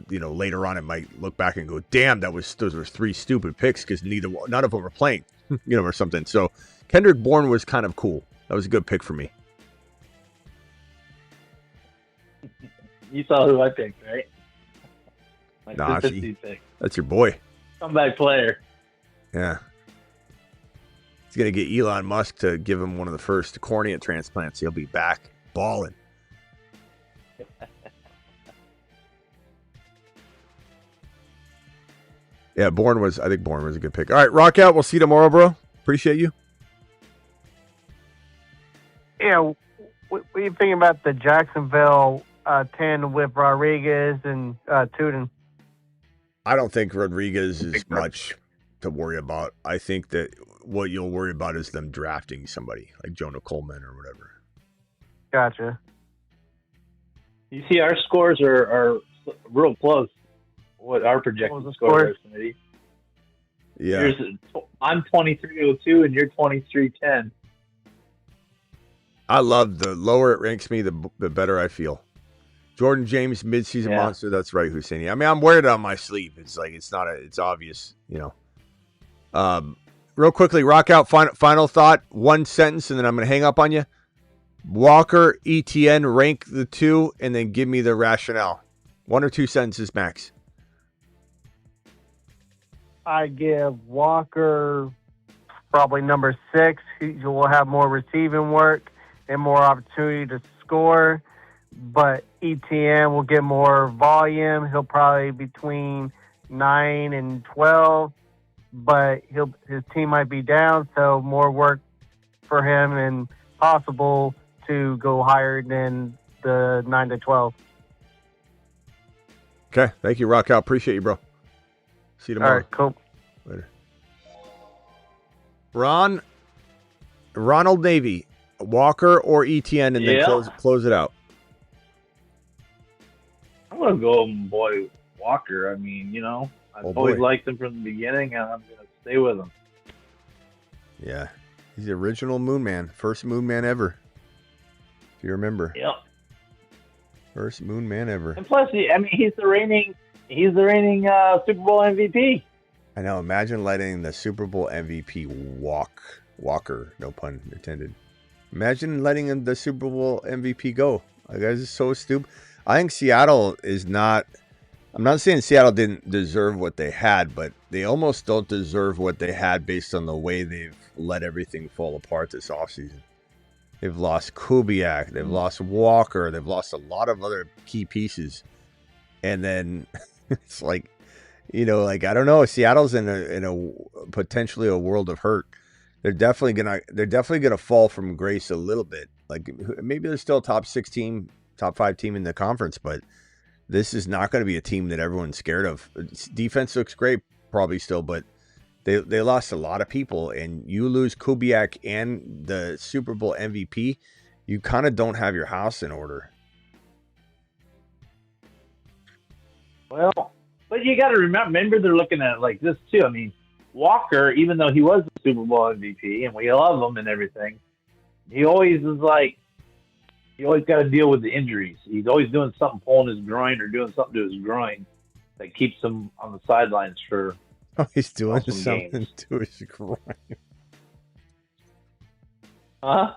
S1: Later on, it might look back and go, damn, those were 3 stupid picks because none of them were playing, or something. So Kendrick Bourne was kind of cool. That was a good pick for me.
S6: You saw who I picked, right?
S1: Pick. That's your boy.
S6: Comeback player.
S1: Yeah. He's going to get Elon Musk to give him one of the first cornea transplants. He'll be back balling. Yeah, I think Bourne was a good pick. All right, rock out. We'll see you tomorrow, bro. Appreciate you.
S7: Yeah, what are you thinking about the Jacksonville 10 with Rodriguez and Tuden?
S1: I don't think Rodriguez is much to worry about. I think that what you'll worry about is them drafting somebody like Jonah Coleman or whatever.
S7: Gotcha.
S6: You see, our scores are real close. What our projected scores are, Smitty.
S1: Yeah.
S6: I'm 2302 and you're 2310.
S1: I love the lower it ranks me, the better I feel. Jordan James, midseason monster. That's right, Husseini. I mean, I'm wearing it on my sleeve. It's like it's obvious, Real quickly, rock out. Final thought. One sentence, and then I'm going to hang up on you. Walker, ETN, rank the 2, and then give me the rationale. 1 or 2 sentences max.
S7: I give Walker probably number 6. He will have more receiving work and more opportunity to score. But ETN will get more volume. He'll probably between 9 and 12. But his team might be down, so more work for him and possible to go higher than the 9 to 12.
S1: Okay, thank you, rock out. Appreciate you, bro. See you tomorrow.
S7: All right, cool.
S1: Later. Ronald Navy, Walker or ETN, and then close it out.
S6: I'm going to go boy Walker. I mean, I've always liked him from the beginning, and I'm going to stay with him.
S1: Yeah. He's the original Moon Man. First Moon Man ever. If you remember.
S6: Yep.
S1: First Moon Man ever.
S6: And plus, he's the reigning Super Bowl MVP.
S1: I know. Imagine letting the Super Bowl MVP Walker, no pun intended. Imagine letting the Super Bowl MVP go. Like, that is so stupid. I think Seattle is not. I'm not saying Seattle didn't deserve what they had, but they almost don't deserve what they had based on the way they've let everything fall apart this offseason. They've lost Kubiak. They've lost Walker. They've lost a lot of other key pieces. And then it's like, I don't know. Seattle's in a potentially a world of hurt. They're definitely gonna fall from grace a little bit. Like maybe they're still top 6 team, top 5 team in the conference, but this is not going to be a team that everyone's scared of. Defense looks great, probably still, but they lost a lot of people, and you lose Kubiak and the Super Bowl MVP, you kind of don't have your house in order.
S6: Well, but you got to remember they're looking at it like this too. I mean, Walker, even though he was the Super Bowl MVP, and we love him and everything, he always got to deal with the injuries. He's always doing something, pulling his groin or doing something to his groin that keeps him on the sidelines for.
S1: Oh, he's doing something
S6: games.
S1: To his groin.
S6: Huh?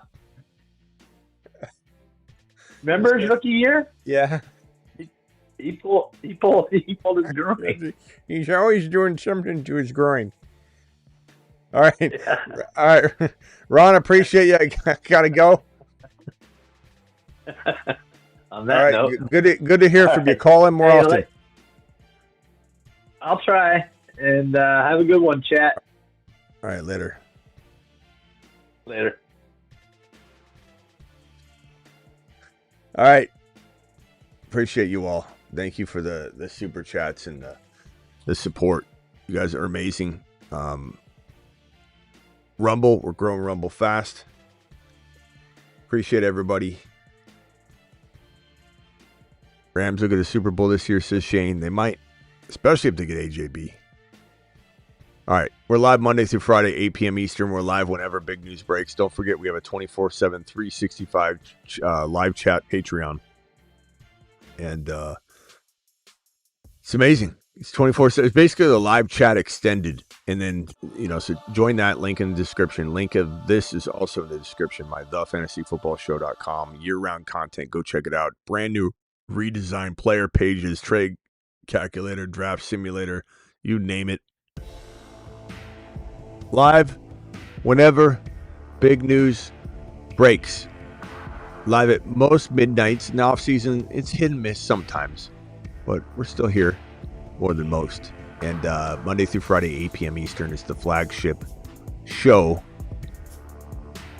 S6: Remember his rookie year?
S1: Yeah.
S6: He pulled his groin.
S1: He's always doing something to his groin. All right.
S6: Yeah.
S1: All right. Ron, appreciate you. I gotta go.
S6: On that note,
S1: good to hear from you. Call in more often.
S6: I'll try. And have a good one, chat.
S1: All right, later.
S6: Later.
S1: All right. Appreciate you all. Thank you for the super chats and the support. You guys are amazing. Rumble, we're growing Rumble fast. Appreciate everybody. Rams will get a Super Bowl this year, says Shane. They might. especially if they get AJB. All right, we're live Monday through Friday, 8 p.m. Eastern. We're live whenever big news breaks. Don't forget, we have a 24/7, 365 live chat Patreon. And it's amazing. It's 24/7. It's basically the live chat extended. And then, so join that, link in the description. Link of this is also in the description. My thefantasyfootballshow.com. Year-round content. Go check it out. Brand new redesigned player pages, trade calculator, draft simulator, you name it. Live whenever big news breaks. Live at most midnights. In the off season, it's hit and miss sometimes, but we're still here more than most. And Monday through Friday, 8 p.m. Eastern is the flagship show.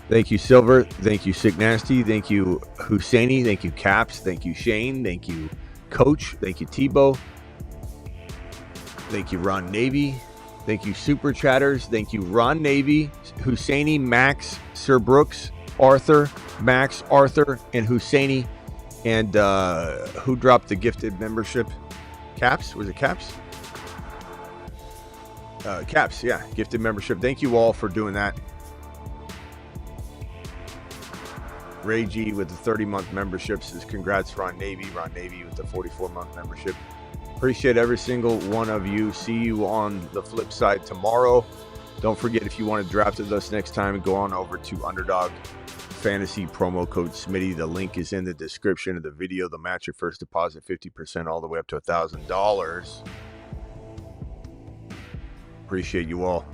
S1: Thank you, Silver. Thank you, Sick Nasty. Thank you, Husseini. Thank you, Caps. Thank you, Shane. Thank you, Coach. Thank you, Tebow. Thank you, Ron Navy. Thank you, Super Chatters. Thank you, Ron Navy, Husseini, Max, Sir Brooks, Arthur, Max, Arthur, and Husseini. And who dropped the gifted membership? Caps? Was it Caps? Caps, yeah. Gifted membership. Thank you all for doing that. Ray G with the 30-month membership says congrats, Ron Navy. Ron Navy with the 44-month membership. Appreciate every single one of you. See you on the flip side tomorrow. Don't forget, if you want to draft with us next time, go on over to Underdog Fantasy, promo code Smitty. The link is in the description of the video. The match your first deposit 50% all the way up to $1,000. Appreciate you all.